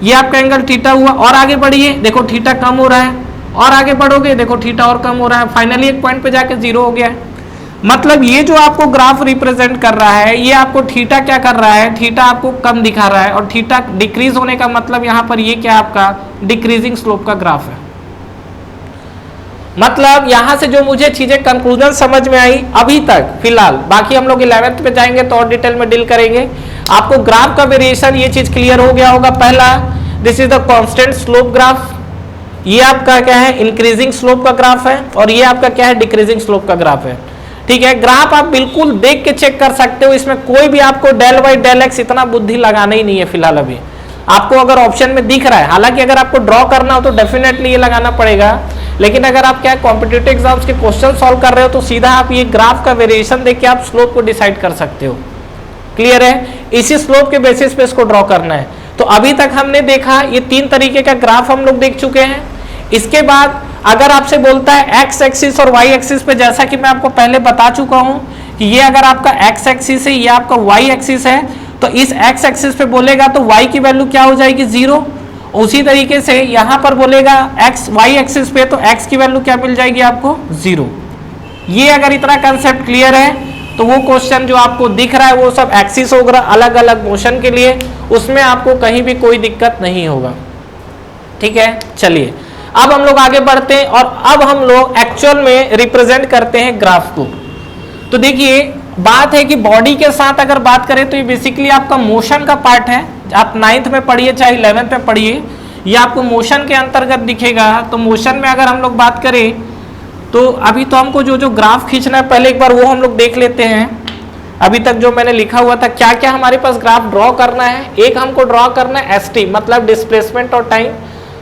ये आपका एंगल थीटा हुआ, और आगे बढ़िए देखो थीटा कम हो रहा है, और आगे बढ़ोगे देखो थीटा और कम हो रहा है, फाइनली एक पॉइंट पे जाके जीरो हो गया है। मतलब ये जो आपको ग्राफ रिप्रेजेंट कर रहा है, ये आपको थीटा क्या कर रहा है, थीटा आपको कम दिखा रहा है, और थीटा डिक्रीज होने का मतलब यहां पर ये क्या आपका डिक्रीजिंग स्लोप का ग्राफ है। मतलब यहां से जो मुझे चीजें कंक्लूजन समझ में आई अभी तक फिलहाल, बाकी हम लोग 11th पे जाएंगे तो और डिटेल में डील करेंगे। आपको ग्राफ का वेरिएशन ये चीज क्लियर हो गया होगा। पहला, this is the constant slope graph, ये आपका क्या है इंक्रीजिंग स्लोप का ग्राफ है, और ये आपका क्या है डिक्रीजिंग स्लोप का ग्राफ है। ठीक है, ग्राफ आप बिल्कुल देख के चेक कर सकते हो, इसमें कोई भी आपको डेल वाई डेल एक्स इतना बुद्धि लगाना ही नहीं है फिलहाल। अभी आपको अगर ऑप्शन में दिख रहा है, हालांकि अगर आपको ड्रॉ करना हो तो डेफिनेटली ये लगाना पड़ेगा, लेकिन अगर आप क्या कॉम्पिटिटिव एग्जाम्स के क्वेश्चन सॉल्व कर रहे हो तो सीधा आप ये ग्राफ का वेरिएशन देख के आप स्लोप को डिसाइड कर सकते हो। क्लियर है? इसी स्लोप के बेसिस पे इसको ड्रॉ करना है। तो अभी तक हमने देखा ये 3 तरीके का ग्राफ हम लोग देख चुके हैं। इसके बाद अगर आपसे बोलता है एक्स एक्सिस और वाई एक्सिस पे, जैसा कि मैं आपको पहले बता चुका हूं कि ये अगर आपका एक्स एक्सिस है, ये आपका वाई एक्सिस है, तो इस एक्स एक्सिस पे बोलेगा तो वाई की वैल्यू क्या हो जाएगी 0। उसी तरीके से यहां पर बोलेगा एक्स वाई एक्सिस पे तो एक्स की वैल्यू क्या मिल जाएगी आपको 0। ये अगर इतना कंसेप्ट क्लियर है तो वो क्वेश्चन जो आपको दिख रहा है वो सब एक्सिस होगा अलग अलग मोशन के लिए, उसमें आपको कहीं भी कोई दिक्कत नहीं होगा। ठीक है, चलिए अब हम लोग आगे बढ़ते हैं और अब हम लोग एक्चुअल में रिप्रेजेंट करते हैं ग्राफ को। तो देखिए बात है कि बॉडी के साथ अगर बात करें तो ये बेसिकली आपका मोशन का पार्ट है। आप 9th में पढ़िए चाहे 11th में पढ़िए, ये आपको मोशन के अंतर्गत दिखेगा। तो मोशन में अगर हम लोग बात करें तो अभी तो हमको जो ग्राफ खींचना है पहले एक बार वो हम लोग देख लेते हैं। अभी तक जो मैंने लिखा हुआ था क्या क्या हमारे पास ग्राफ ड्रॉ करना है। एक हमको ड्रॉ करना है एसटी मतलब डिस्प्लेसमेंट और टाइम,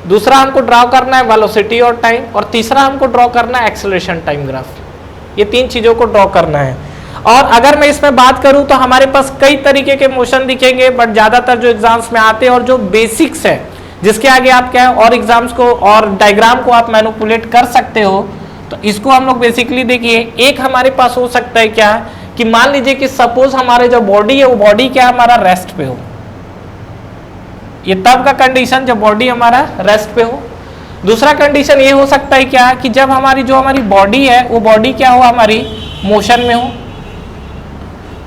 दूसरा हमको ड्रॉ करना है वेलोसिटी और टाइम, और तीसरा हमको ड्रॉ करना है एक्सेलरेशन टाइम ग्राफ। ये 3 चीजों को ड्रॉ करना है। और अगर मैं इसमें बात करूं तो हमारे पास कई तरीके के मोशन दिखेंगे, बट ज्यादातर जो एग्जाम्स में आते हैं और जो बेसिक्स है जिसके आगे आप क्या है और एग्जाम्स को और डायग्राम को आप मैनिपुलेट कर सकते हो, तो इसको हम लोग बेसिकली देखिए एक हमारे पास हो सकता है क्या कि मान लीजिए कि सपोज हमारे जो बॉडी है वो बॉडी क्या हमारा रेस्ट पे हो। ये तब का कंडीशन जब बॉडी हमारा रेस्ट पे हो। दूसरा कंडीशन ये हो सकता है क्या कि जब हमारी बॉडी है वो बॉडी क्या हो हमारी मोशन में हो।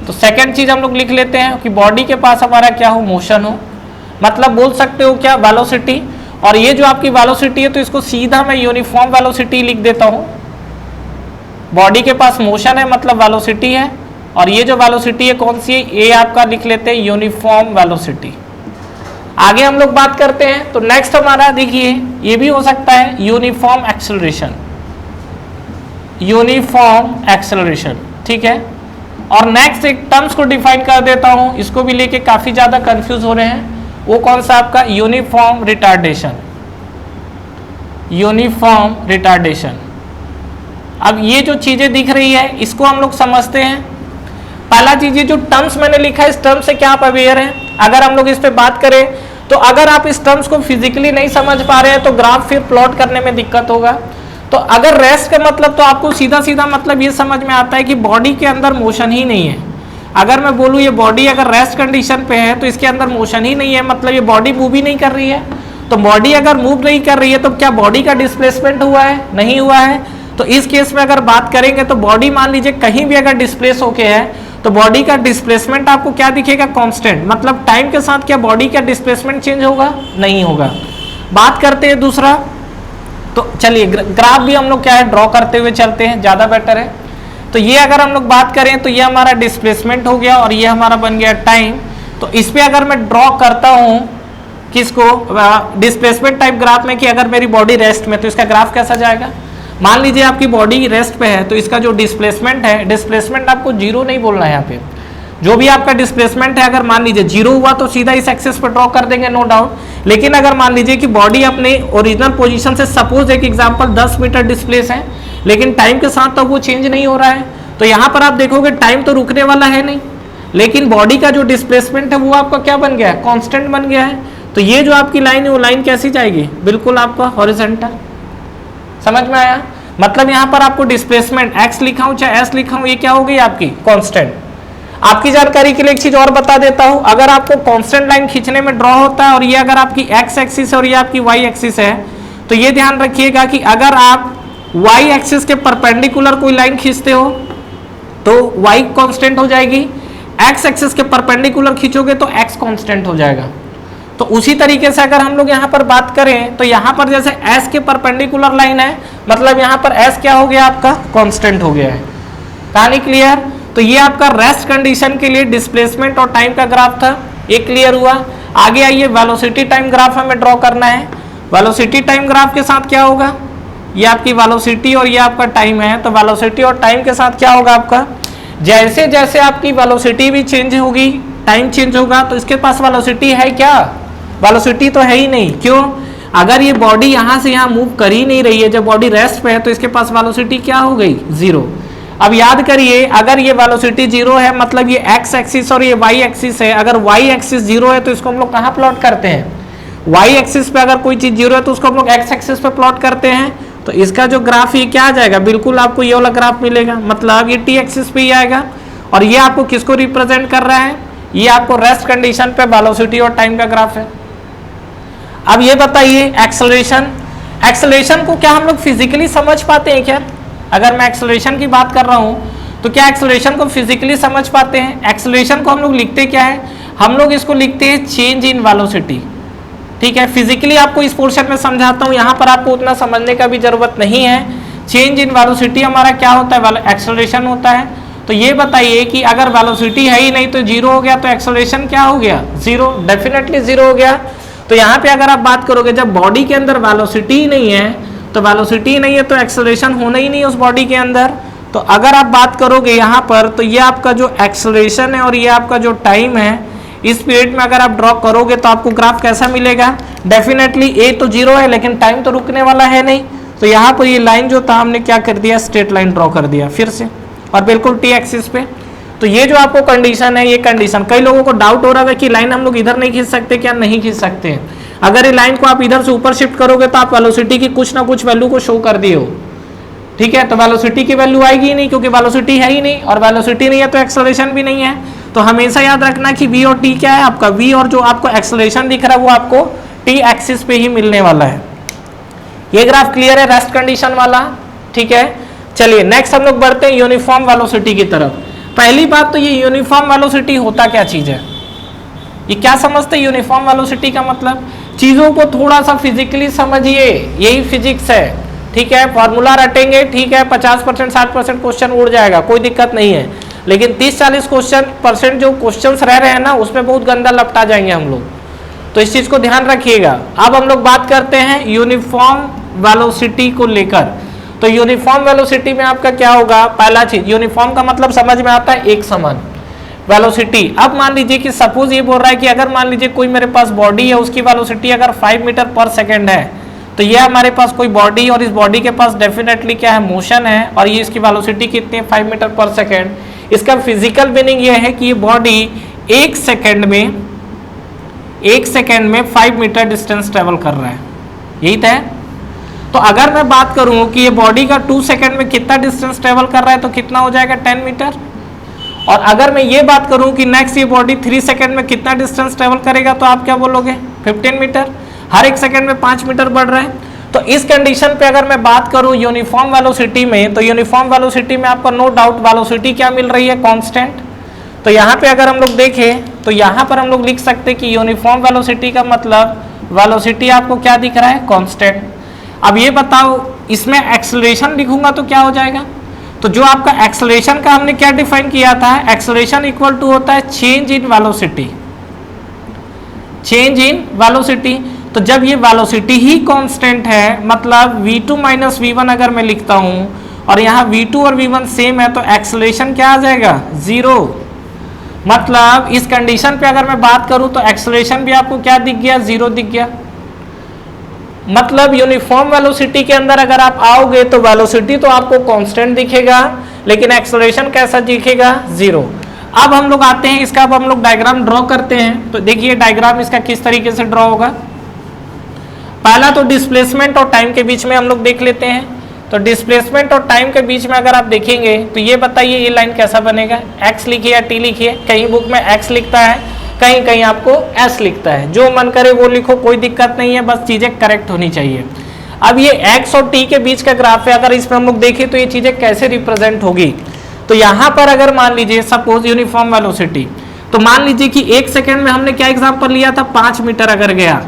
तो सेकंड चीज हम लोग लिख लेते हैं कि बॉडी के पास हमारा क्या हो मोशन हो, मतलब बोल सकते हो क्या वेलोसिटी। और ये जो आपकी वेलोसिटी है तो इसको सीधा मैं यूनिफॉर्म वेलोसिटी लिख देता हूं। बॉडी के पास मोशन है मतलब वेलोसिटी है, और ये जो वेलोसिटी है कौन सी है ये आपका लिख लेते हैं यूनिफॉर्म वेलोसिटी। आगे हम लोग बात करते हैं तो नेक्स्ट हमारा देखिए ये भी हो सकता है यूनिफॉर्म एक्सेलरेशन, यूनिफॉर्म एक्सेलरेशन। ठीक है, और नेक्स्ट एक टर्म्स को डिफाइन कर देता हूं, इसको भी लेके काफी ज्यादा कंफ्यूज हो रहे हैं। वो कौन सा आपका यूनिफॉर्म रिटार्डेशन, यूनिफॉर्म रिटार्डेशन। अब ये जो चीजें दिख रही है इसको हम लोग समझते हैं। पहला चीज ये जो टर्म्स मैंने लिखा है इस टर्म से क्या आप अवेयर हैं। अगर हम लोग इस पे बात करें तो अगर आप इस टर्म्स को फिजिकली नहीं समझ पा रहे हैं तो ग्राफ फिर प्लॉट करने में दिक्कत होगा। तो अगर रेस्ट का मतलब तो आपको सीधा सीधा मतलब ये समझ में आता है कि बॉडी के अंदर मोशन ही नहीं है। अगर मैं बोलूँ ये बॉडी अगर रेस्ट कंडीशन पे है तो इसके अंदर मोशन ही नहीं है, मतलब ये बॉडी मूव ही नहीं कर रही है। तो बॉडी अगर मूव नहीं कर रही है तो क्या बॉडी का डिस्प्लेसमेंट हुआ है? नहीं हुआ है। तो इस केस में अगर बात करेंगे तो बॉडी मान लीजिए कहीं भी अगर डिस्प्लेस होके है तो बॉडी का डिस्प्लेसमेंट आपको क्या दिखेगा कांस्टेंट, मतलब टाइम के साथ क्या बॉडी का डिस्प्लेसमेंट चेंज होगा? नहीं होगा। बात करते हैं दूसरा, तो चलिए ग्राफ भी हम लोग क्या है ड्रॉ करते हुए चलते हैं, ज्यादा बेटर है। तो ये अगर हम लोग बात करें तो ये हमारा डिस्प्लेसमेंट हो गया और ये हमारा बन गया टाइम। तो इस पे अगर मैं ड्रॉ करता हूं किसको डिस्प्लेसमेंट टाइप ग्राफ में कि अगर मेरी बॉडी रेस्ट में तो इसका ग्राफ कैसा जाएगा। मान लीजिए आपकी बॉडी रेस्ट पे है तो इसका जो डिस्प्लेसमेंट है, डिस्प्लेसमेंट आपको जीरो नहीं बोलना है यहाँ पे। जो भी आपका डिस्प्लेसमेंट है अगर मान लीजिए जीरो हुआ तो सीधा इस एक्सेस पर ड्रॉ कर देंगे, नो डाउट। लेकिन अगर मान लीजिए कि बॉडी अपने ओरिजिनल पोजीशन से सपोज एक एग्जांपल 10 मीटर डिस्प्लेस है, लेकिन टाइम के साथ तो वो चेंज नहीं हो रहा है, तो यहाँ पर आप देखोगे टाइम तो रुकने वाला है नहीं, लेकिन बॉडी का जो डिस्प्लेसमेंट है वो आपका क्या बन गया है? कांस्टेंट बन गया है। तो ये जो आपकी लाइन है वो लाइन कैसी जाएगी? बिल्कुल आपका हॉरिजॉन्टल। समझ में आया? मतलब यहाँ पर आपको डिस्प्लेसमेंट x लिखा हूं चाहे s लिखा हूं, ये क्या हो गई आपकी कांस्टेंट। आपकी जानकारी के लिए एक चीज और बता देता हूं, अगर आपको कांस्टेंट लाइन खींचने में ड्रॉ होता है और ये अगर आपकी x एक्सिस है और ये आपकी y एक्सिस है, तो ये ध्यान रखिएगा कि अगर आप y एक्सिस के परपेंडिकुलर कोई लाइन खींचते हो तो y कांस्टेंट हो जाएगी, x एक्सिस के परपेंडिकुलर खींचोगे तो x कांस्टेंट हो जाएगा। तो उसी तरीके से अगर हम लोग यहाँ पर बात करें तो यहाँ पर जैसे s के परपेंडिकुलर लाइन है, मतलब यहाँ पर s क्या हो गया आपका कांस्टेंट हो गया है। कहानी क्लियर? तो ये आपका रेस्ट कंडीशन के लिए डिस्प्लेसमेंट और टाइम का ग्राफ था, ये क्लियर हुआ। आगे आइए वेलोसिटी टाइम ग्राफ हमें ड्रॉ करना है। वेलोसिटी टाइम ग्राफ के साथ क्या होगा, ये आपकी वेलोसिटी और ये आपका टाइम है, तो वेलोसिटी और टाइम के साथ क्या होगा आपका, जैसे जैसे आपकी वेलोसिटी भी चेंज होगी टाइम चेंज होगा। तो इसके पास वेलोसिटी है क्या, वेलोसिटी तो है ही नहीं, क्यों, अगर ये बॉडी यहाँ से यहाँ मूव कर ही नहीं रही है, जब बॉडी रेस्ट पे है तो इसके पास वेलोसिटी क्या हो गई, जीरो। अब याद करिए अगर ये वेलोसिटी जीरो है मतलब ये x एक्सिस और ये y एक्सिस है, अगर y एक्सिस जीरो है तो इसको हम लोग कहाँ प्लॉट करते हैं, y एक्सिस पे अगर कोई चीज जीरो है तो उसको हम लोग x एक्सिस पे प्लॉट करते हैं। तो इसका जो ग्राफ ये क्या आ जाएगा, बिल्कुल आपको ये वाला ग्राफ मिलेगा, मतलब ये t एक्सिस पे ही आएगा। और ये आपको किसको रिप्रेजेंट कर रहा है, ये आपको रेस्ट कंडीशन पे वेलोसिटी और टाइम का ग्राफ है। अब ये बताइए एक्सेलरेशन, एक्सेलरेशन को क्या हम लोग फिजिकली समझ पाते हैं क्या, अगर मैं एक्सेलरेशन की बात कर रहा हूं तो क्या एक्सेलरेशन को फिजिकली समझ पाते हैं। एक्सेलरेशन को हम लोग लिखते क्या है, हम लोग इसको लिखते हैं चेंज इन वेलोसिटी, ठीक है। फिजिकली आपको इस पोर्शन में समझाता हूं, यहां पर आपको उतना समझने का भी जरूरत नहीं है। चेंज इन वेलोसिटी हमारा क्या होता है, एक्सेलरेशन होता है। तो ये बताइए कि अगर वेलोसिटी है ही नहीं तो जीरो हो गया, तो एक्सेलरेशन क्या हो गया, जीरो, डेफिनेटली जीरो हो गया। तो यहाँ पे अगर आप बात करोगे जब बॉडी के अंदर वेलोसिटी ही नहीं है, तो वेलोसिटी नहीं है तो एक्सेलरेशन होना ही नहीं है उस बॉडी के अंदर। तो अगर आप बात करोगे यहाँ पर तो ये आपका जो एक्सेलरेशन है और ये आपका जो टाइम है, इस पीरियड में अगर आप ड्रॉ करोगे तो आपको ग्राफ कैसा मिलेगा, डेफिनेटली ए तो जीरो है लेकिन टाइम तो रुकने वाला है नहीं। तो यहाँ पर ये लाइन जो था हमने क्या कर दिया, स्ट्रेट लाइन ड्रॉ कर दिया फिर से, और बिल्कुल टी एक्सिस पे। तो ये जो आपको कंडीशन है, ये कंडीशन, कई लोगों को डाउट हो रहा है कि लाइन हम लोग इधर नहीं खींच सकते क्या, नहीं खींच सकते हैं। अगर ये लाइन को आप इधर से ऊपर शिफ्ट करोगे तो आप वेलोसिटी की कुछ ना कुछ वैल्यू को शो कर दिए हो, ठीक है। तो वेलोसिटी की वैल्यू आएगी ही नहीं क्योंकि वेलोसिटी है ही नहीं, और वेलोसिटी नहीं है तो एक्सेलरेशन भी नहीं है। तो हमेशा याद रखना कि v और t क्या है आपका, v और जो आपको एक्सेलरेशन दिख रहा है वो आपको t एक्सिस पे ही मिलने वाला है। ये ग्राफ क्लियर है रेस्ट कंडीशन वाला, ठीक है। चलिए नेक्स्ट हम लोग बढ़ते हैं यूनिफॉर्म वेलोसिटी की तरफ। पहली बात तो ये यूनिफॉर्म वेलोसिटी होता क्या चीज है, ये क्या समझते हैं यूनिफॉर्म वेलोसिटी का मतलब, चीजों को थोड़ा सा फिजिकली समझिए, यही फिजिक्स है, ठीक है। फॉर्मूला रटेंगे, ठीक है, 50% 60% क्वेश्चन उड़ जाएगा, कोई दिक्कत नहीं है। लेकिन 30-40 % जो क्वेश्चंस रह रहे हैं ना उसमें बहुत गंदा लपटा जाएंगे हम लोग, तो इस चीज को ध्यान रखिएगा। अब हम लोग बात करते हैं यूनिफॉर्म वेलोसिटी को लेकर। तो यूनिफॉर्म वेलोसिटी में आपका क्या होगा, पहला चीज यूनिफॉर्म का मतलब समझ में आता है एक समान वेलोसिटी। अब मान लीजिए कि सपोज ये बोल रहा है कि अगर मान लीजिए कोई मेरे पास बॉडी है, उसकी वेलोसिटी अगर 5 मीटर पर सेकेंड है, तो ये हमारे पास कोई बॉडी, और इस बॉडी के पास डेफिनेटली क्या है, मोशन है, और ये इसकी वेलोसिटी कितनी है, 5 मीटर पर सेकेंड। इसका फिजिकल मीनिंग ये है कि ये बॉडी एक सेकेंड में 5 मीटर डिस्टेंस ट्रेवल कर रहा है, यही तो है। तो अगर मैं बात करूं कि ये बॉडी का 2 सेकेंड में कितना डिस्टेंस ट्रेवल कर रहा है, तो कितना हो जाएगा, 10 मीटर। और अगर मैं ये बात करूं कि नेक्स्ट ये बॉडी 3 सेकेंड में कितना डिस्टेंस ट्रेवल करेगा, तो आप क्या बोलोगे, 15 मीटर। हर एक सेकेंड में 5 मीटर बढ़ रहा है। तो इस कंडीशन पे अगर मैं बात करूं यूनिफॉर्म वेलोसिटी में, तो यूनिफॉर्म वेलोसिटी में आपको नो डाउट वेलोसिटी क्या मिल रही है, कांस्टेंट। तो यहाँ पे अगर हम लोग देखें तो यहाँ पर हम लोग लिख सकते हैं कि यूनिफॉर्म वेलोसिटी का मतलब वेलोसिटी आपको क्या दिख रहा है, कांस्टेंट। अब ये बताओ इसमें एक्सेलरेशन लिखूंगा तो क्या हो जाएगा, तो जो आपका एक्सेलरेशन का हमने क्या डिफाइन किया था, एक्सेलरेशन इक्वल टू होता है change in velocity, change in velocity. तो जब ये वेलोसिटी ही कांस्टेंट है, मतलब v2 माइनस v1 अगर मैं लिखता हूं और यहाँ v2 और v1 सेम है, तो एक्सेलरेशन क्या आ जाएगा, जीरो। मतलब इस कंडीशन पे अगर मैं बात करूं तो एक्सेलरेशन भी आपको क्या दिख गया, जीरो दिख गया। मतलब यूनिफॉर्म वेलोसिटी के अंदर अगर आप आओगे तो वेलोसिटी तो आपको कांस्टेंट दिखेगा, लेकिन एक्सेलरेशन कैसा दिखेगा, जीरो। अब हम लोग आते हैं इसका, अब हम लोग डायग्राम ड्रॉ करते हैं। तो देखिए डायग्राम इसका किस तरीके से ड्रॉ होगा। पहला तो डिस्प्लेसमेंट और टाइम के बीच में हम लोग देख लेते हैं। तो डिस्प्लेसमेंट और टाइम के बीच में अगर आप देखेंगे तो ये बताइए ये लाइन कैसा बनेगा, x लिखिए या t लिखिए, कहीं बुक में x लिखता है, कहीं कहीं आपको s लिखता है, जो मन करे वो लिखो, कोई दिक्कत नहीं है, बस चीजें करेक्ट होनी चाहिए। अब ये x और t के बीच का ग्राफ है, अगर इसमें हम लोग देखें तो ये चीजें कैसे रिप्रेजेंट होगी। तो यहाँ पर अगर मान लीजिए सपोज यूनिफॉर्म वेलोसिटी, तो मान लीजिए कि 1 सेकंड में हमने क्या एग्जांपल लिया था, 5 मीटर अगर गया,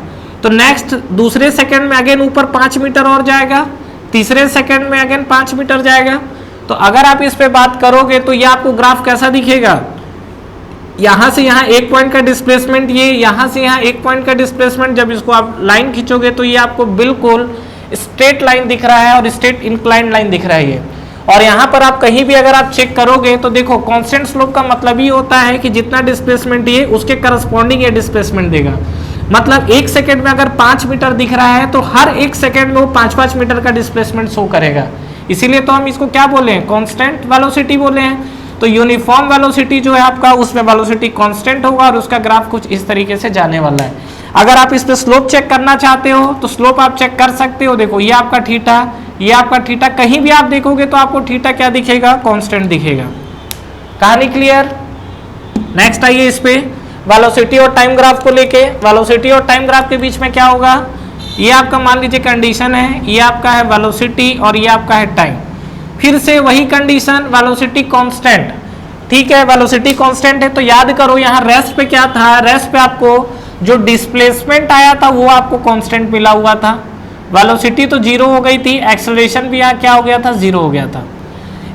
तो नेक्स्ट दूसरे सेकंड में अगेन ऊपर 5 मीटर और जाएगा, तीसरे सेकंड में अगेन 5 मीटर जाएगा। तो अगर आप इस पे बात करोगे तो ये आपको ग्राफ कैसा दिखेगा, यहाँ से यहाँ 1 पॉइंट का डिस्प्लेसमेंट, ये यहाँ से यहाँ 1 पॉइंट का डिस्प्लेसमेंट, जब इसको आप लाइन खींचोगे तो ये आपको बिल्कुल स्ट्रेट लाइन दिख रहा है और स्ट्रेट इंक्लाइन लाइन दिख रहा है ये। और यहाँ पर आप कहीं भी अगर आप चेक करोगे तो देखो कांस्टेंट स्लोप का मतलब ही होता है कि जितना डिस्प्लेसमेंट ये उसके करस्पॉन्डिंग ये डिस्प्लेसमेंट देगा। मतलब 1 सेकंड में अगर 5 मीटर दिख रहा है तो हर 1 सेकंड में वो 5-5 मीटर का डिस्प्लेसमेंट शो करेगा, इसीलिए तो हम इसको क्या बोले हैं, कांस्टेंट वेलोसिटी बोले हैं। तो यूनिफॉर्म वेलोसिटी जो है आपका, उसमें वेलोसिटी कांस्टेंट होगा और उसका ग्राफ कुछ इस तरीके से जाने वाला है। अगर आप इस पे स्लोप चेक करना चाहते हो तो स्लोप आप चेक कर सकते हो, देखो ये आपका थीटा, ये आपका थीटा, कहीं भी आप देखोगे तो आपको थीटा क्या दिखेगा, कांस्टेंट दिखेगा। कहानी क्लियर। नेक्स्ट आइए इस पे वेलोसिटी और टाइम ग्राफ को लेके, वेलोसिटी और टाइम ग्राफ के बीच में क्या होगा, ये आपका मान लीजिए कंडीशन है, ये आपका है वेलोसिटी और ये आपका है टाइम, फिर से वही कंडीशन वेलोसिटी कांस्टेंट, ठीक है, वेलोसिटी कांस्टेंट है। तो याद करो यहाँ रेस्ट पे क्या था, रेस्ट पे आपको जो डिस्प्लेसमेंट आया था वो आपको कांस्टेंट मिला हुआ था, वेलोसिटी तो 0 हो गई थी, एक्सेलरेशन भी यहाँ क्या हो गया था, 0 हो गया था।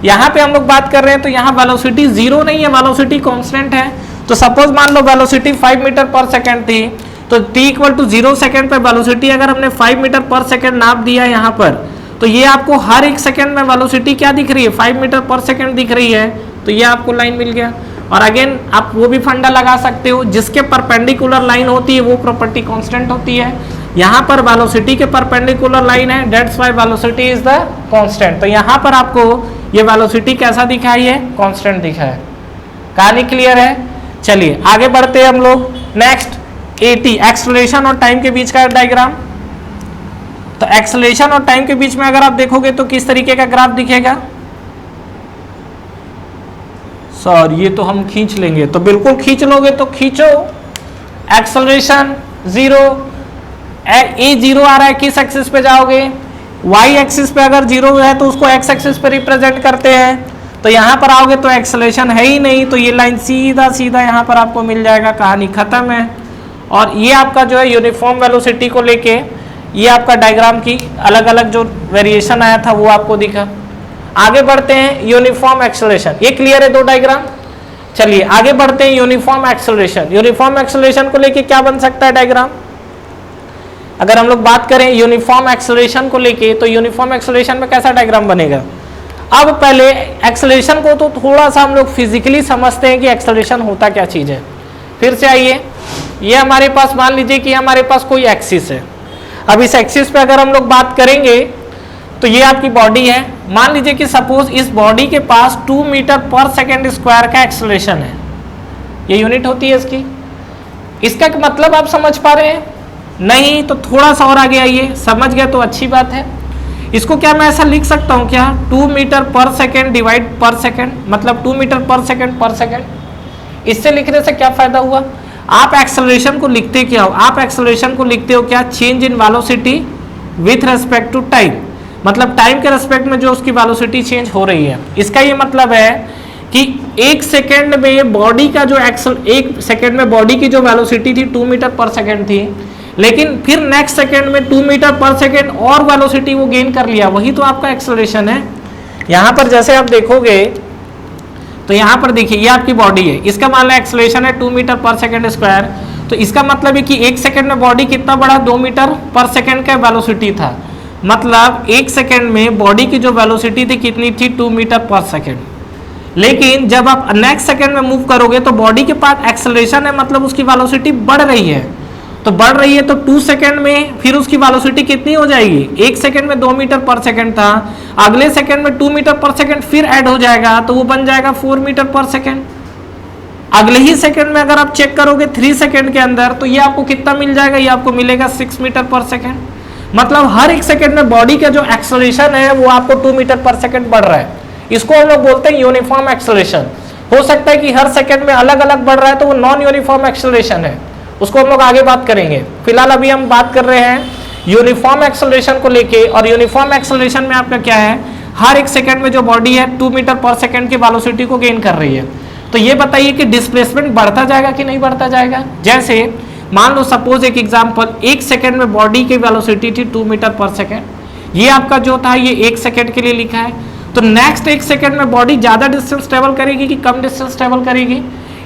यहाँ पे हम लोग बात कर रहे हैं तो यहाँ वेलोसिटी 0 नहीं है, वेलोसिटी कांस्टेंट है। तो सपोज मान लो वेलोसिटी 5 मीटर पर सेकंड थी, तो t = 0 सेकंड पे वेलोसिटी अगर हमने 5 मीटर पर सेकंड नाप दिया यहाँ पर, तो ये आपको हर 1 सेकंड में वेलोसिटी क्या दिख रही है, 5 मीटर पर सेकंड दिख रही है, तो ये आपको लाइन मिल गया। और अगेन आप वो भी फंडा लगा सकते हो, जिसके परपेंडिकुलर लाइन होती है वो प्रॉपर्टी कांस्टेंट होती है। यहाँ पर वेलोसिटी के परपेंडिकुलर लाइन है, that's why velocity is the constant. तो यहाँ पर आपको ये वेलोसिटी कैसा दिखाई है, कांस्टेंट दिखा है। कहानी क्लियर है। चलिए आगे बढ़ते हैं हम लोग। नेक्स्ट AT, एक्सेलरेशन और टाइम के बीच का डायग्राम। तो एक्सेलरेशन और टाइम के बीच में अगर आप देखोगे तो किस तरीके का ग्राफ दिखेगा, सर ये तो हम खींच लेंगे, तो बिल्कुल खींच लोगे तो खींचो। एक्सेलरेशन 0, ए 0 आ रहा है, किस एक्सिस पे जाओगे, y एक्सिस पे अगर 0 है तो उसको x एक्सिस पे रिप्रेजेंट करते हैं। तो यहाँ पर आओगे तो एक्सेलरेशन है ही नहीं, तो ये लाइन सीधा सीधा यहाँ पर आपको मिल जाएगा, कहानी खत्म है। और ये आपका जो है यूनिफॉर्म वेलोसिटी को लेके ये आपका डायग्राम की अलग अलग जो वेरिएशन आया था वो आपको दिखा। आगे बढ़ते हैं यूनिफॉर्म एक्सेलरेशन, ये क्लियर है 2 डायग्राम। चलिए आगे बढ़ते हैं यूनिफॉर्म एक्सेलरेशन। यूनिफॉर्म एक्सेलरेशन को लेके क्या बन सकता है डायग्राम, अगर हम लोग बात करें यूनिफॉर्म एक्सेलरेशन को लेके, तो यूनिफॉर्म एक्सेलरेशन में कैसा डायग्राम बनेगा। अब पहले एक्सेलरेशन को तो थोड़ा सा हम लोग फिजिकली समझते हैं कि एक्सेलरेशन होता क्या चीज़ है। फिर से आइए, ये हमारे पास मान लीजिए कि हमारे पास कोई एक्सिस है। अब इस एक्सिस पे अगर हम लोग बात करेंगे तो ये आपकी बॉडी है। मान लीजिए कि सपोज इस बॉडी के पास 2 मीटर पर सेकेंड स्क्वायर का एक्सेलरेशन है, ये यूनिट होती है इसकी। इसका मतलब आप समझ पा रहे हैं, नहीं तो थोड़ा सा और आगे आइए, समझ गए तो अच्छी बात है। इसको क्या मैं ऐसा लिख सकता हूँ क्या, 2 मीटर पर सेकेंड डिवाइड पर सेकेंड, मतलब 2 मीटर पर सेकेंड। इससे लिखने से क्या फायदा हुआ, आप एक्सेलरेशन को लिखते क्या हो, आप एक्सेलरेशन को लिखते हो क्या, change in velocity with respect to time, मतलब टाइम के रेस्पेक्ट में जो उसकी वेलोसिटी चेंज हो रही है। इसका ये मतलब है कि 1 सेकेंड में बॉडी का जो 1 सेकेंड में बॉडी की जो वेलोसिटी थी 2 मीटर पर सेकेंड थी, लेकिन फिर नेक्स्ट सेकेंड में 2 मीटर पर सेकेंड और वेलोसिटी वो गेन कर लिया, वही तो आपका एक्सेलरेशन है। यहाँ पर जैसे आप देखोगे तो यहाँ पर देखिए ये आपकी बॉडी है, इसका मान लो एक्सेलरेशन है 2 मीटर पर सेकेंड स्क्वायर, तो इसका मतलब है कि 1 सेकेंड में बॉडी कितना बढ़ा, 2 मीटर पर सेकेंड का वेलोसिटी था, मतलब 1 सेकेंड में बॉडी की जो वेलोसिटी थी कितनी थी, 2 मीटर पर सेकेंड। लेकिन जब आप नेक्स्ट सेकेंड में मूव करोगे तो बॉडी के पास एक्सेलरेशन है, मतलब उसकी वेलोसिटी बढ़ रही है, तो बढ़ रही है तो 2 सेकेंड में फिर उसकी वेलोसिटी कितनी हो जाएगी, 1 सेकेंड में 2 मीटर पर सेकेंड था, अगले सेकेंड में 2 मीटर पर सेकेंड फिर ऐड हो जाएगा तो वो बन जाएगा 4 मीटर पर सेकेंड। अगले ही सेकेंड में अगर आप चेक करोगे 3 सेकेंड के अंदर तो ये आपको कितना मिल जाएगा, ये आपको मिलेगा 6 मीटर पर सेकेंड। मतलब हर एक सेकंड में बॉडी का जो एक्सेलरेशन है वो आपको 2 मीटर पर सेकंड बढ़ रहा है। इसको हम लोग बोलते हैं यूनिफॉर्म एक्सेलरेशन। हो सकता है कि हर सेकंड में अलग अलग बढ़ रहा है तो वो नॉन यूनिफॉर्म एक्सेलरेशन है, उसको हम लोग आगे बात करेंगे। फिलहाल अभी हम बात कर रहे हैं यूनिफॉर्म एक्सेलरेशन को लेके। और यूनिफॉर्म एक्सेलरेशन में आपका क्या है, हर एक सेकंड में जो बॉडी है 2 मीटर पर सेकंड की वेलोसिटी को गेन कर रही है। तो ये बताइए कि डिस्प्लेसमेंट बढ़ता जाएगा कि नहीं बढ़ता जाएगा। जैसे मान लो सपोज एक एग्जांपल, एक सेकंड में बॉडी की वेलोसिटी थी 2 मीटर पर सेकंड, ये आपका जो था ये एक सेकंड के लिए लिखा है। तो नेक्स्ट एक सेकंड में बॉडी ज्यादा डिस्टेंस ट्रेवल करेगी कि कम डिस्टेंस ट्रेवल करेगी।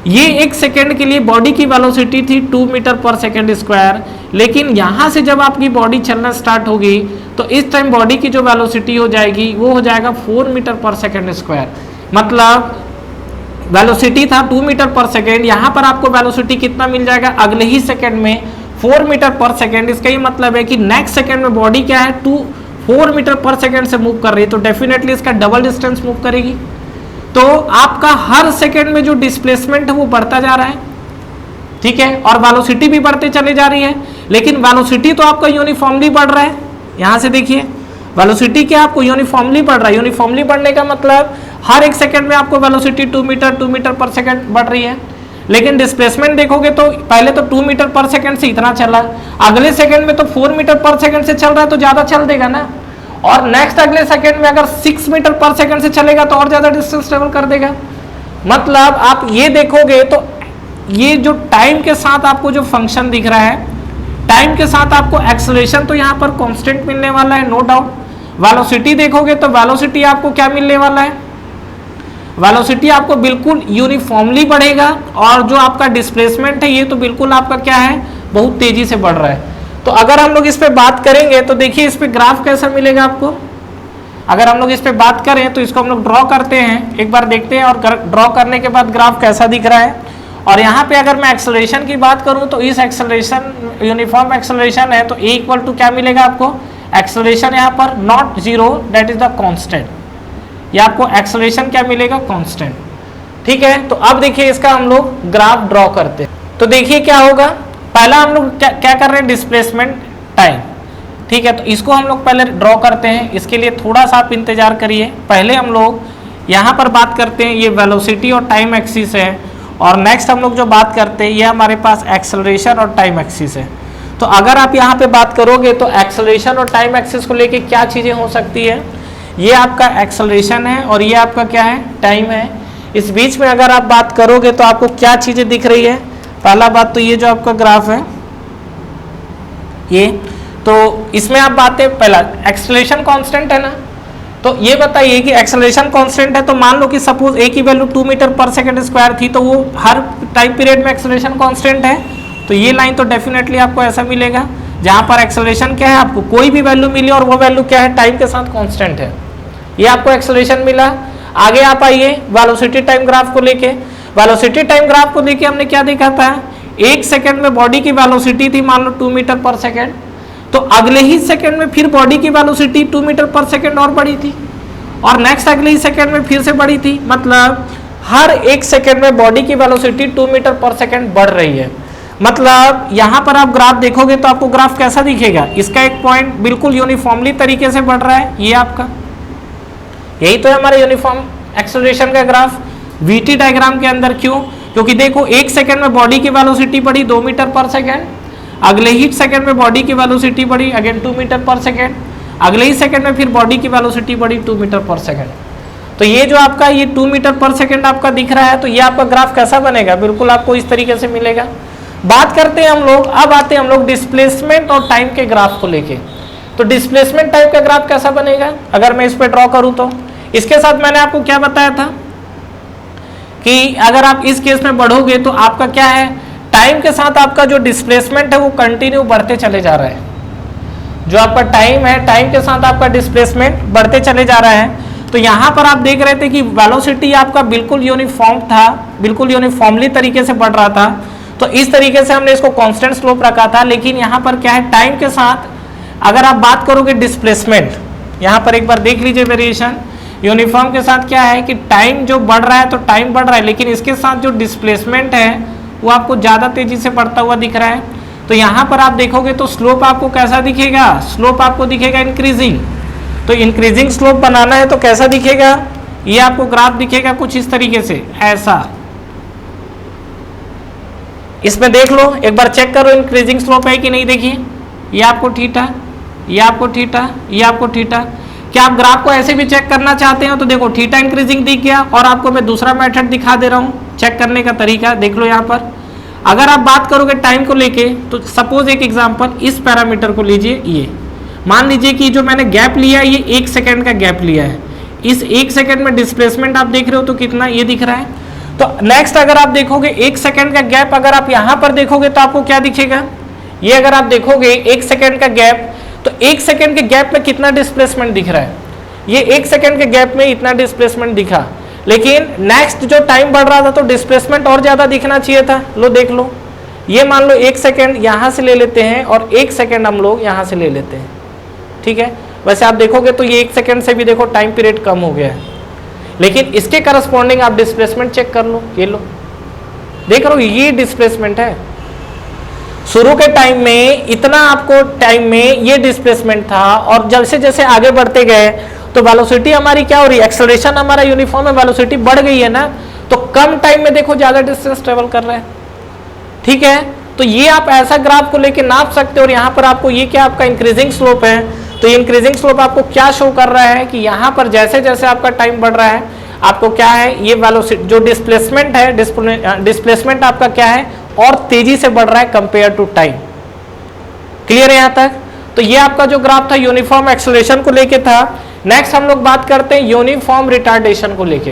ये एक सेकंड के लिए बॉडी की वेलोसिटी थी 2 मीटर पर सेकंड स्क्वायर, लेकिन यहां से जब आपकी बॉडी चलना स्टार्ट होगी तो इस टाइम बॉडी की जो वेलोसिटी हो जाएगी वो हो जाएगा 4 मीटर पर सेकंड स्क्वायर। मतलब वेलोसिटी था 2 मीटर पर सेकंड, यहाँ पर आपको वेलोसिटी कितना मिल जाएगा अगले ही सेकंड में 4 मीटर पर सेकंड। इसका ही मतलब है कि नेक्स्ट सेकंड में बॉडी क्या है 4 मीटर पर सेकंड से मूव कर रही है, तो डेफिनेटली इसका डबल डिस्टेंस मूव करेगी। तो आपका हर सेकंड में जो डिस्प्लेसमेंट है वो बढ़ता जा रहा है, ठीक है, और वेलोसिटी भी बढ़ते चले जा रही है। लेकिन वेलोसिटी तो आपका यूनिफॉर्मली बढ़ रहा है, यहां से देखिए वेलोसिटी क्या आपको यूनिफॉर्मली बढ़ रहा है। यूनिफॉर्मली बढ़ने का मतलब हर एक सेकंड में आपको वेलोसिटी 2 मीटर पर सेकंड बढ़ रही है। लेकिन डिस्प्लेसमेंट देखोगे तो पहले तो 2 मीटर पर सेकंड से इतना चला, अगले सेकंड में तो 4 मीटर पर सेकंड से चल रहा है तो ज्यादा चल देगा ना, और नेक्स्ट अगले सेकंड में अगर 6 मीटर पर सेकंड से चलेगा तो और ज्यादा डिस्टेंस ट्रेवल कर देगा। मतलब आप ये देखोगे तो ये जो टाइम के साथ आपको जो फंक्शन दिख रहा है, टाइम के साथ आपको एक्सेलरेशन तो यहाँ पर कांस्टेंट मिलने वाला है, नो डाउट। वेलोसिटी देखोगे तो वेलोसिटी आपको क्या मिलने वाला है, वेलोसिटी आपको बिल्कुल यूनिफॉर्मली बढ़ेगा, और जो आपका डिस्प्लेसमेंट है ये तो बिल्कुल आपका क्या है बहुत तेजी से बढ़ रहा है। तो अगर हम लोग इस पे बात करेंगे तो देखिए इस पे ग्राफ कैसा मिलेगा आपको। अगर हम लोग इस पे बात करें तो इसको हम लोग ड्रॉ करते हैं, एक बार देखते हैं, और ड्रॉ करने के बाद ग्राफ कैसा दिख रहा है। और यहाँ पे अगर मैं एक्सेलरेशन की बात करूँ तो इस एक्सेलरेशन यूनिफॉर्म एक्सेलरेशन है तो ए इक्वल टू क्या मिलेगा आपको, एक्सेलरेशन यहाँ पर not zero, that is the constant, या आपको एक्सेलरेशन क्या मिलेगा कांस्टेंट, ठीक है। तो अब देखिए इसका हम लोग ग्राफ ड्रॉ करते हैं। तो देखिए क्या होगा, पहला हम लोग क्या कर रहे हैं, डिस्प्लेसमेंट टाइम, ठीक है। तो इसको हम लोग पहले ड्रॉ करते हैं, इसके लिए थोड़ा सा आप इंतजार करिए। पहले हम लोग यहाँ पर बात करते हैं, ये वेलोसिटी और टाइम एक्सिस है, और नेक्स्ट हम लोग जो बात करते हैं ये हमारे पास एक्सेलरेशन और टाइम एक्सिस है। तो अगर आप यहाँ पे बात करोगे तो एक्सेलरेशन और टाइम एक्सिस को लेके क्या चीज़ें हो सकती है, ये आपका एक्सेलरेशन है और ये आपका क्या है टाइम है। इस बीच में अगर आप बात करोगे तो आपको क्या चीज़ें दिख रही है, पहला बात तो ये जो आपका ग्राफ है ये, तो इसमें आप बातें, पहला एक्सेलरेशन कांस्टेंट है ना, तो ये बताइए कि एक्सेलरेशन कांस्टेंट है तो मान लो कि सपोज ए की वैल्यू 2 मीटर पर सेकंड स्क्वायर थी, तो वो हर टाइम पीरियड में एक्सेलरेशन कांस्टेंट है। तो ये लाइन तो डेफिनेटली आपको ऐसा मिलेगा जहां पर एक्सेलरेशन क्या है आपको कोई भी वैल्यू मिली और वो वैल्यू क्या है टाइम के साथ कांस्टेंट है, ये आपको एक्सेलरेशन मिला। आगे आप आइए वेलोसिटी टाइम ग्राफ को लेके। वेलोसिटी टाइम ग्राफ को लेके हमने क्या देखा था, एक सेकंड में बॉडी की वेलोसिटी थी मान लो 2 मीटर पर सेकंड, तो अगले ही सेकंड में फिर बॉडी की वेलोसिटी 2 मीटर पर सेकंड और बढ़ी थी, और नेक्स्ट अगले ही सेकंड में फिर से बढ़ी थी। मतलब हर एक सेकंड में बॉडी की वेलोसिटी 2 मीटर पर सेकंड बढ़ रही है। मतलब यहाँ पर आप ग्राफ देखोगे तो आपको ग्राफ कैसा दिखेगा, इसका एक पॉइंट बिल्कुल यूनिफॉर्मली तरीके से बढ़ रहा है, ये आपका यही तो है हमारा यूनिफॉर्म एक्सेलरेशन का ग्राफ वीटी डायग्राम के अंदर। क्यों, क्योंकि देखो एक सेकंड में बॉडी की वेलोसिटी बढ़ी 2 मीटर पर सेकंड, अगले ही सेकंड में बॉडी की वेलोसिटी बढ़ी अगेन 2 मीटर पर सेकंड, अगले ही सेकंड में फिर बॉडी की वेलोसिटी बढ़ी 2 मीटर पर सेकंड। तो ये जो आपका ये 2 मीटर पर सेकंड आपका दिख रहा है, तो ये आपका ग्राफ कैसा बनेगा, बिल्कुल आपको इस तरीके से मिलेगा। बात करते हैं हम लोग, अब आते हैं हम लोग डिस्प्लेसमेंट और टाइम के ग्राफ को लेके। तो डिस्प्लेसमेंट टाइम का ग्राफ कैसा बनेगा, अगर मैं इस पर ड्रॉ करूं तो इसके साथ मैंने आपको क्या बताया था कि अगर आप इस केस में बढ़ोगे तो आपका क्या है, टाइम के साथ आपका जो डिस्प्लेसमेंट है वो कंटिन्यू बढ़ते चले जा रहा है। जो आपका टाइम है, टाइम के साथ आपका डिस्प्लेसमेंट बढ़ते चले जा रहा है। तो यहाँ पर आप देख रहे थे कि वेलोसिटी आपका बिल्कुल यूनिफॉर्म था, बिल्कुल यूनिफॉर्मली तरीके से बढ़ रहा था, तो इस तरीके से हमने इसको कांस्टेंट स्लोप रखा था। लेकिन यहाँ पर क्या है, टाइम के साथ अगर आप बात करोगे डिस्प्लेसमेंट, यहाँ पर एक बार देख लीजिए वेरिएशन, यूनिफॉर्म के साथ क्या है कि टाइम जो बढ़ रहा है तो टाइम बढ़ रहा है, लेकिन इसके साथ जो डिस्प्लेसमेंट है वो आपको ज़्यादा तेजी से बढ़ता हुआ दिख रहा है। तो यहाँ पर आप देखोगे तो स्लोप आपको कैसा दिखेगा, स्लोप आपको दिखेगा इंक्रीजिंग। तो इंक्रीजिंग स्लोप बनाना है तो कैसा दिखेगा, ये आपको ग्राफ दिखेगा कुछ इस तरीके से, ऐसा। इसमें देख लो एक बार, चेक करो इंक्रीजिंग स्लोप है कि नहीं। देखिए ये आपको थीटा, ये आपको थीटा, ये आपको थीटा। क्या आप ग्राफ को ऐसे भी चेक करना चाहते हो तो देखो थीटा इंक्रीजिंग दिख गया, और आपको मैं दूसरा मेथड दिखा दे रहा हूं चेक करने का तरीका, देख लो यहाँ पर। अगर आप बात करोगे टाइम को लेके तो सपोज एक एग्जांपल, इस पैरामीटर को लीजिए, ये मान लीजिए कि जो मैंने गैप लिया है ये 1 सेकंड का गैप लिया है। इस 1 सेकंड में डिस्प्लेसमेंट आप देख रहे हो तो कितना ये दिख रहा है। तो नेक्स्ट अगर आप देखोगे 1 सेकंड का गैप, अगर आप यहां पर देखोगे तो आपको क्या दिखेगा, ये अगर आप देखोगे 1 सेकंड का गैप, तो 1 सेकंड के गैप में कितना डिस्प्लेसमेंट दिख रहा है, ये 1 सेकंड के गैप में इतना डिस्प्लेसमेंट दिखा। लेकिन नेक्स्ट जो टाइम बढ़ रहा था तो डिस्प्लेसमेंट और ज्यादा दिखना चाहिए था। लो देख लो, ये मान लो 1 सेकंड यहां से ले लेते हैं और 1 सेकंड हम लोग यहां से ले लेते हैं, ठीक है। वैसे आप देखोगे तो ये 1 सेकंड से भी देखो टाइम पीरियड कम हो गया है, लेकिन इसके करस्पॉन्डिंग आप डिस्प्लेसमेंट चेक कर लो, ये लो देख रहे हो ये डिस्प्लेसमेंट है। शुरू के टाइम में इतना आपको टाइम में ये डिस्प्लेसमेंट था, और जैसे जैसे आगे बढ़ते गए तो वेलोसिटी हमारी क्या हो रही है, एक्सेलरेशन हमारा यूनिफॉर्म है, वेलोसिटी बढ़ गई है ना, तो कम टाइम में देखो ज्यादा डिस्टेंस ट्रेवल कर रहा है, ठीक है। तो ये आप ऐसा ग्राफ को लेके नाप सकते हो। और यहाँ पर आपको ये क्या आपका इंक्रीजिंग स्लोप है, तो ये इंक्रीजिंग स्लोप आपको क्या शो कर रहा है कि यहाँ पर जैसे जैसे आपका टाइम बढ़ रहा है आपको क्या है, ये वेलोसिटी जो डिस्प्लेसमेंट है, डिस्प्लेसमेंट आपका क्या है और तेजी से बढ़ रहा है कंपेयर टू टाइम। क्लियर है यहाँ तक। तो ये आपका जो ग्राफ था यूनिफॉर्म एक्सेलरेशन को लेके था। नेक्स्ट हम लोग बात करते हैं यूनिफॉर्म रिटार्डेशन को लेके।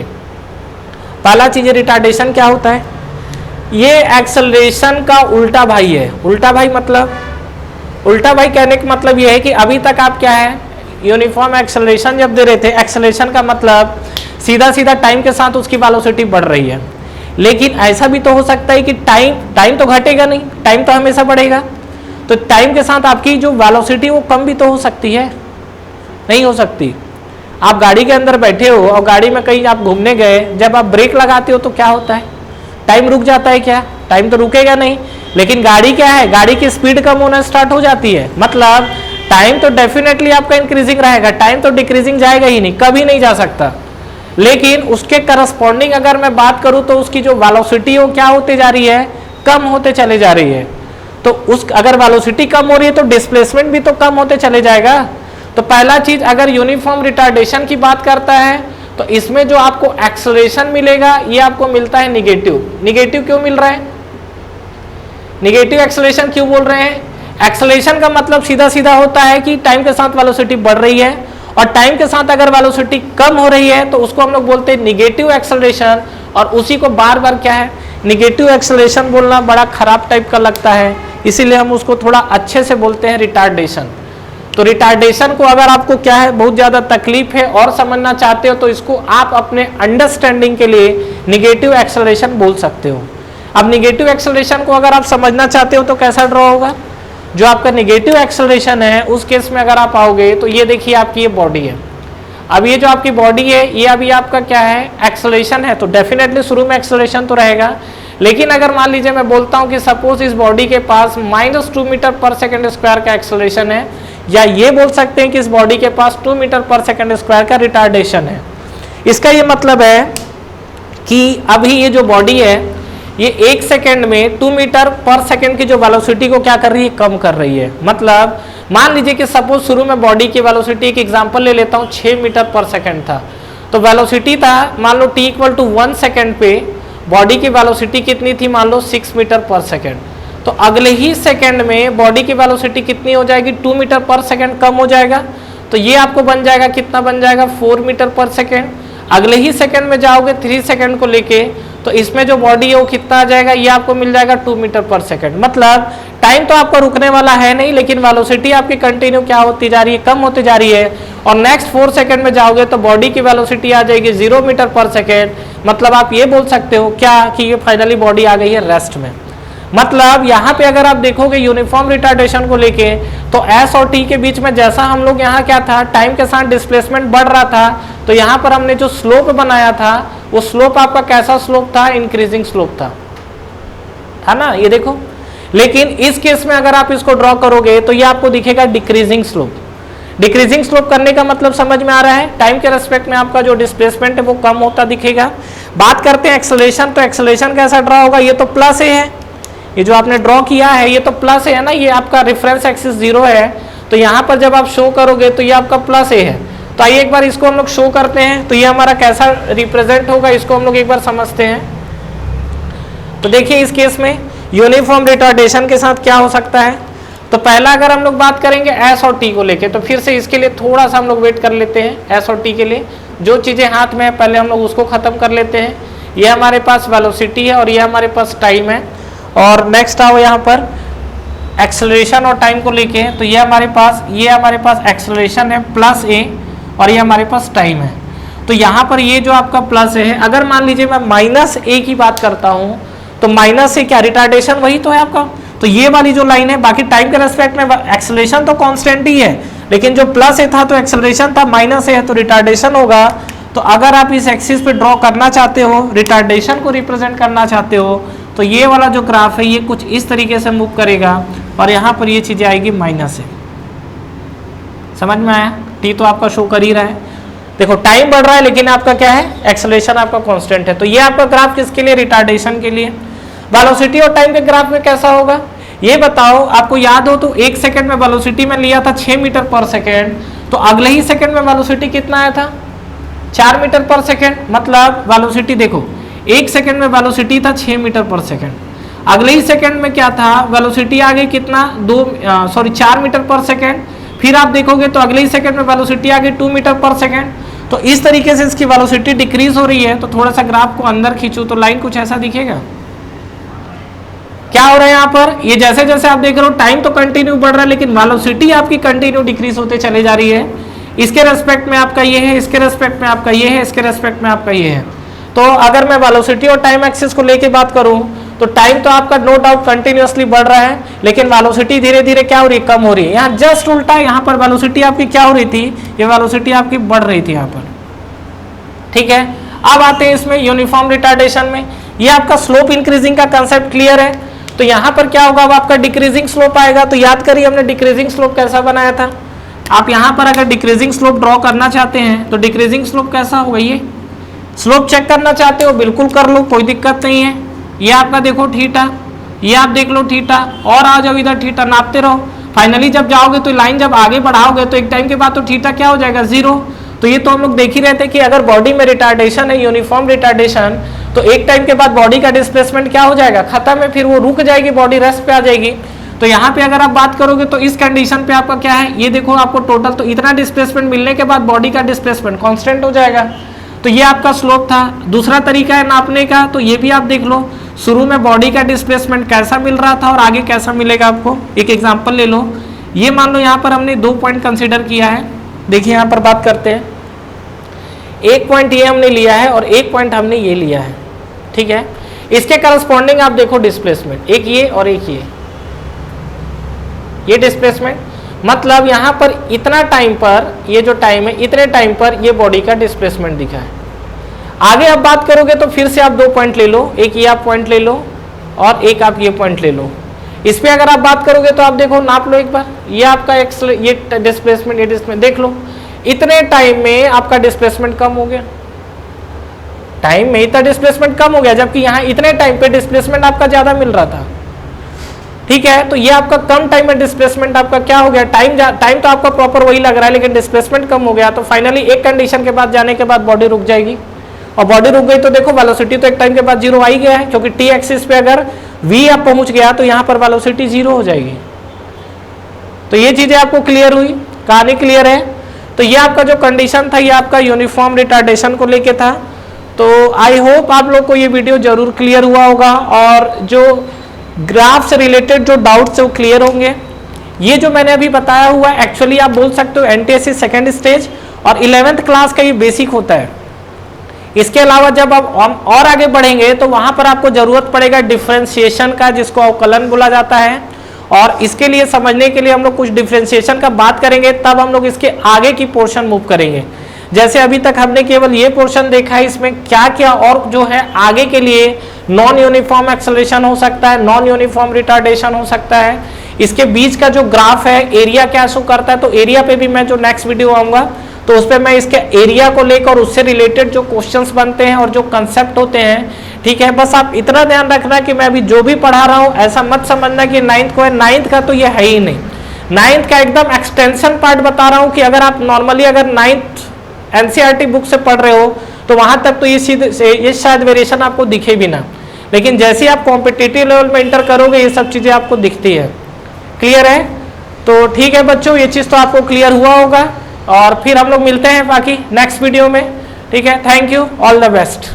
पहला चीज रिटार्डेशन क्या होता है, ये एक्सेलरेशन का उल्टा भाई है। उल्टा भाई मतलब, उल्टा भाई कहने का मतलब ये है कि अभी तक आप क्या है यूनिफॉर्म एक्सेलरेशन जब दे रहे थे, एक्सेलरेशन का मतलब सीधा सीधा टाइम के साथ उसकी वेलोसिटी बढ़ रही है। लेकिन ऐसा भी तो हो सकता है कि टाइम तो घटेगा नहीं, टाइम तो हमेशा बढ़ेगा। तो टाइम के साथ आपकी जो वेलोसिटी वो कम भी तो हो सकती है, नहीं हो सकती। आप गाड़ी के अंदर बैठे हो और गाड़ी में कहीं आप घूमने गए, जब आप ब्रेक लगाते हो तो क्या होता है, टाइम रुक जाता है क्या, टाइम तो रुकेगा नहीं। लेकिन गाड़ी क्या है, गाड़ी की स्पीड कम होना स्टार्ट हो जाती है, मतलब टाइम तो डेफिनेटली आपका इंक्रीजिंग रहेगा, टाइम तो डिक्रीजिंग जाएगा ही नहीं, कभी नहीं जा सकता। लेकिन उसके करस्पॉन्डिंग अगर मैं बात करूं तो उसकी जो वेलोसिटी वो क्या होते जा रही है, कम होते चले जा रही है। तो उस अगर वेलोसिटी कम हो रही है तो डिस्प्लेसमेंट भी तो कम होते चले जाएगा। तो पहला चीज अगर यूनिफॉर्म रिटार्डेशन की बात करता है तो इसमें जो आपको एक्सेलरेशन मिलेगा ये आपको मिलता है निगेटिव। निगेटिव क्यों मिल रहा है, निगेटिव एक्सेलरेशन क्यों बोल रहे हैं, एक्सेलरेशन का मतलब सीधा सीधा होता है कि टाइम के साथ वेलोसिटी बढ़ रही है, और टाइम के साथ अगर वेलोसिटी कम हो रही है तो उसको हम लोग बोलते हैं निगेटिव एक्सेलरेशन। और उसी को बार बार क्या है, निगेटिव एक्सेलरेशन बोलना बड़ा खराब टाइप का लगता है, इसीलिए हम उसको थोड़ा अच्छे से बोलते हैं रिटार्डेशन। तो रिटार्डेशन को अगर आपको क्या है बहुत ज्यादा तकलीफ है और समझना चाहते हो तो इसको आप अपने अंडरस्टैंडिंग के लिए निगेटिव एक्सेलरेशन बोल सकते हो। अब निगेटिव एक्सेलरेशन को अगर आप समझना चाहते हो तो कैसा ड्रॉ होगा, जो आपका निगेटिव एक्सेलरेशन है उस केस में अगर आप आओगे तो ये देखिए आपकी ये बॉडी है। अब ये जो आपकी बॉडी है ये अभी आपका क्या है एक्सेलरेशन है, तो डेफिनेटली शुरू में एक्सेलरेशन तो रहेगा। लेकिन अगर मान लीजिए मैं बोलता हूं कि सपोज इस बॉडी के पास -2 मीटर पर सेकंड स्क्वायर का एक्सेलरेशन है, या ये बोल सकते हैं कि इस बॉडी के पास 2 मीटर पर सेकंड स्क्वायर का रिटार्डेशन है। इसका ये मतलब है कि अभी ये जो बॉडी है ये 1 सेकेंड में 2 मीटर पर सेकेंड की जो वेलोसिटी को क्या कर रही है, कम कर रही है। मतलब मान लीजिए कि सपोज शुरू में बॉडी की वेलोसिटी एक एग्जांपल ले लेता हूँ 6 मीटर पर सेकेंड था, तो वेलोसिटी था मान लो t = 1 सेकेंड पे बॉडी की वेलोसिटी कितनी थी, मान लो 6 मीटर पर सेकेंड। तो अगले ही सेकेंड में बॉडी की वेलोसिटी कितनी हो जाएगी, 2 मीटर पर सेकेंड कम हो जाएगा। तो ये आपको बन जाएगा, कितना बन जाएगा, 4 मीटर पर सेकेंड। अगले ही सेकेंड में जाओगे 3 सेकेंड को लेके तो इसमें जो बॉडी है वो कितना आ जाएगा, ये आपको मिल जाएगा 2 मीटर पर सेकेंड। मतलब टाइम तो आपका रुकने वाला है नहीं, लेकिन वेलोसिटी आपकी कंटिन्यू क्या होती जा रही है, कम होती जा रही है। और नेक्स्ट 4 सेकेंड में जाओगे तो बॉडी की वेलोसिटी आ जाएगी 0 मीटर पर सेकेंड। मतलब आप ये बोल सकते हो क्या कि ये फाइनली बॉडी आ गई है रेस्ट में। मतलब यहाँ पे अगर आप देखोगे यूनिफॉर्म रिटार्डेशन को लेके तो S और T के बीच में जैसा हम लोग यहाँ क्या था, टाइम के साथ डिस्प्लेसमेंट बढ़ रहा था, तो यहाँ पर हमने जो स्लोप बनाया था वो स्लोप आपका कैसा स्लोप था, इंक्रीजिंग स्लोप था ना। ये देखो लेकिन इस केस में अगर आप इसको ड्रॉ करोगे तो ये आपको दिखेगा डिक्रीजिंग स्लोप। डिक्रीजिंग स्लोप करने का मतलब समझ में आ रहा है, टाइम के रेस्पेक्ट में आपका जो डिस्प्लेसमेंट है वो कम होता दिखेगा। बात करते हैं एक्सेलरेशन, तो एक्सेलरेशन कैसा ड्रॉ होगा, ये तो प्लस ए है, ये जो आपने ड्रॉ किया है ये तो प्लस है ना, ये आपका रेफरेंस एक्सिस 0 है, तो यहाँ पर जब आप शो करोगे तो ये आपका प्लस ए है। तो आइए एक बार इसको हम लोग शो करते हैं, तो ये हमारा कैसा रिप्रेजेंट होगा इसको हम लोग एक बार समझते हैं। तो देखिए इस केस में यूनिफॉर्म रिटार्डेशन के साथ क्या हो सकता है, तो पहला अगर हम लोग बात करेंगे एस और टी को लेके, तो फिर से इसके लिए थोड़ा सा हम लोग वेट कर लेते हैं। एस और टी के लिए जो चीज़ें हाथ में है पहले हम लोग उसको ख़त्म कर लेते हैं। ये हमारे पास वेलोसिटी है और ये हमारे पास टाइम है, और नेक्स्ट आओ यहाँ पर एक्सेलरेशन और टाइम को लेके, तो ये हमारे पास एक्सेलरेशन है प्लस ए और ये हमारे पास टाइम है। तो यहाँ पर ये जो आपका प्लस है, अगर मान लीजिए मैं माइनस ए की बात करता हूँ तो माइनस ए क्या रिटार्डेशन वही तो है आपका, तो ये वाली जो लाइन है, बाकी टाइम के रेस्पेक्ट में एक्सेलरेशन तो कांस्टेंट ही है, लेकिन जो प्लस ए था तो एक्सेलरेशन था, माइनस ए है तो रिटार्डेशन होगा। तो अगर आप इस एक्सिस पे ड्रॉ करना चाहते हो, रिटार्डेशन को रिप्रेजेंट करना चाहते हो, तो ये वाला जो ग्राफ है ये कुछ इस तरीके से मूव करेगा और यहाँ पर ये चीज़ें आएगी माइनस ए। समझ में आया, टी तो आपका शो कर ही रहा है। देखो टाइम बढ़ रहा है लेकिन आपका क्या है, एक्सेलरेशन आपका कांस्टेंट है। तो ये आपका ग्राफ किसके लिए, रिटार्डेशन के लिए। वेलोसिटी और टाइम के ग्राफ में कैसा होगा ये बताओ, आपको याद हो तो 1 सेकंड में वेलोसिटी में लिया था 6 मीटर पर सेकंड, तो अगले ही सेकंड में वेलोसिटी कितना आया था, 4 मीटर पर सेकंड। मतलब वेलोसिटी देखो 1 सेकंड में वेलोसिटी था 6 मीटर पर सेकंड, अगले ही सेकंड में क्या था, वेलोसिटी आ गई कितना 4 मीटर पर सेकंड। फिर आप देखोगे तो अगले ही सेकंड में वेलोसिटी आ गई 2 मीटर पर सेकंड। तो इस तरीके से इसकी वेलोसिटी डिक्रीज हो रही है। तो थोड़ा सा ग्राफ को अंदर खींचो तो लाइन कुछ ऐसा दिखेगा। क्या हो रहा है यहाँ पर, ये जैसे जैसे आप देख रहे हो टाइम तो कंटिन्यू बढ़ रहा है लेकिन वेलोसिटी आपकी कंटिन्यू डिक्रीज होते चले जा रही है। इसके रेस्पेक्ट में आपका ये है, इसके रेस्पेक्ट में आपका ये है, इसके रेस्पेक्ट में आपका ये है। तो अगर मैं वेलोसिटी और टाइम एक्सिस को लेके बात करूं तो टाइम तो आपका नो डाउट कंटिन्यूअसली बढ़ रहा है, लेकिन वेलोसिटी धीरे धीरे क्या हो रही है, कम हो रही है। यहाँ जस्ट उल्टा है, यहाँ पर वेलोसिटी आपकी क्या हो रही थी, ये वेलोसिटी आपकी बढ़ रही थी यहाँ पर। ठीक है, अब आते हैं इसमें यूनिफॉर्म रिटार्डेशन में। ये आपका स्लोप इंक्रीजिंग का कंसेप्ट क्लियर है। तो यहाँ पर क्या होगा, अब आपका डिक्रीजिंग स्लोप आएगा। तो याद करिए हमने डिक्रीजिंग स्लोप कैसा बनाया था। आप यहाँ पर अगर डिक्रीजिंग स्लोप ड्रॉ करना चाहते हैं तो डिक्रीजिंग स्लोप कैसा होगा, ये स्लोप चेक करना चाहते हो बिल्कुल कर लो, कोई दिक्कत नहीं है। ये आपका देखो थीटा, ये आप देख लो थीटा, और आ जाओ इधर थीटा, नापते रहो। फाइनली जब जाओगे तो लाइन जब आगे बढ़ाओगे तो एक टाइम के बाद तो थीटा क्या हो जाएगा, 0। तो ये तो हम लोग देख ही रहे थे कि अगर बॉडी में रिटार्डेशन है, यूनिफॉर्म रिटार्डेशन, तो एक टाइम के बाद बॉडी का डिस्प्लेसमेंट क्या हो जाएगा, खत्म है, फिर वो रुक जाएगी, बॉडी रेस्ट पे आ जाएगी। तो यहाँ पे अगर आप बात करोगे तो इस कंडीशन पे आपका क्या है, ये देखो आपको टोटल तो इतना डिस्प्लेसमेंट मिलने के बाद बॉडी का डिस्प्लेसमेंट कांस्टेंट हो जाएगा। तो ये आपका स्लोप था। दूसरा तरीका है नापने का, तो ये भी आप देख लो, शुरू में बॉडी का डिस्प्लेसमेंट कैसा मिल रहा था और आगे कैसा मिलेगा आपको। एक एग्जाम्पल ले लो, ये मान लो यहाँ पर हमने 2 पॉइंट कंसिडर किया है। देखिए यहाँ पर बात करते हैं, एक पॉइंट ये हमने लिया है और एक पॉइंट हमने ये लिया है। ठीक है, इसके करस्पॉन्डिंग आप देखो डिस्प्लेसमेंट, एक ये और एक ये डिस्प्लेसमेंट, मतलब यहाँ पर इतना टाइम पर, ये जो टाइम है इतने टाइम पर ये बॉडी का डिस्प्लेसमेंट दिखा है। आगे आप बात करोगे तो फिर से आप 2 पॉइंट ले लो, एक ये आप पॉइंट ले लो और एक आप ये पॉइंट ले लो। इस पे अगर आप बात करोगे तो आप देखो, नाप लो एक बार, ये आपका ये डिस्प्लेसमेंट, ये डिस्प्लेसमेंट देख लो, इतने टाइम में आपका डिस्प्लेसमेंट कम हो गया, टाइम में इतना डिस्प्लेसमेंट कम हो गया, जबकि यहाँ इतने टाइम पे डिस्प्लेसमेंट आपका ज्यादा मिल रहा था। ठीक है, तो ये आपका कम टाइम में डिस्प्लेसमेंट आपका क्या हो गया, टाइम तो आपका प्रॉपर वही लग रहा है लेकिन डिस्प्लेसमेंट कम हो गया। तो फाइनली एक कंडीशन के बाद जाने के बाद बॉडी रुक जाएगी, और बॉडी रुक गई तो देखो वेलोसिटी तो एक टाइम के बाद 0 आ ही गया है, क्योंकि टी एक्सिस पे अगर v आप पहुंच गया तो यहाँ पर वेलोसिटी 0 हो जाएगी। तो ये चीजें आपको क्लियर हुई, कहानी क्लियर है। तो ये आपका जो कंडीशन था ये आपका यूनिफॉर्म रिटार्डेशन को लेके था। तो आई होप आप लोग को ये वीडियो जरूर क्लियर हुआ होगा, और जो ग्राफ से रिलेटेड जो डाउट्स है वो क्लियर होंगे। ये जो मैंने अभी बताया हुआ है एक्चुअली आप बोल सकते हो एनटीएससी सेकेंड स्टेज और 11th क्लास का ये बेसिक होता है। इसके अलावा जब आप और आगे बढ़ेंगे तो वहां पर आपको जरूरत पड़ेगा डिफरेंशिएशन का, जिसको अवकलन बोला जाता है, और इसके लिए समझने के लिए हम लोग कुछ डिफरेंशिएशन का बात करेंगे, तब हम लोग इसके आगे की पोर्शन मूव करेंगे। जैसे अभी तक हमने केवल ये पोर्शन देखा है, इसमें क्या क्या और जो है आगे के लिए नॉन यूनिफॉर्म एक्सेलरेशन हो सकता है, नॉन यूनिफॉर्म रिटार्डेशन हो सकता है। इसके बीच का जो ग्राफ है एरिया क्या शो करता है, तो एरिया पे भी मैं जो नेक्स्ट वीडियो आऊंगा तो उस पर मैं इसके एरिया को लेकर उससे रिलेटेड जो क्वेश्चंस बनते हैं और जो कंसेप्ट होते हैं, ठीक है। बस आप इतना ध्यान रखना कि मैं अभी जो भी पढ़ा रहा हूं ऐसा मत समझना कि 9th को है, 9th का तो ये है ही नहीं। 9th का एकदम एक्सटेंशन पार्ट बता रहा हूं कि अगर आप नॉर्मली अगर 9th एनसीईआरटी बुक से पढ़ रहे हो तो वहां तक तो ये शायद वेरिएशन आपको दिखे भी ना, लेकिन जैसे ही आप कॉम्पिटिटिव लेवल में इंटर करोगे ये सब चीजें आपको दिखती है। क्लियर है? तो ठीक है बच्चों, ये चीज तो आपको क्लियर हुआ होगा और फिर हम लोग मिलते हैं बाकी नेक्स्ट वीडियो में। ठीक है, thank you, all the best.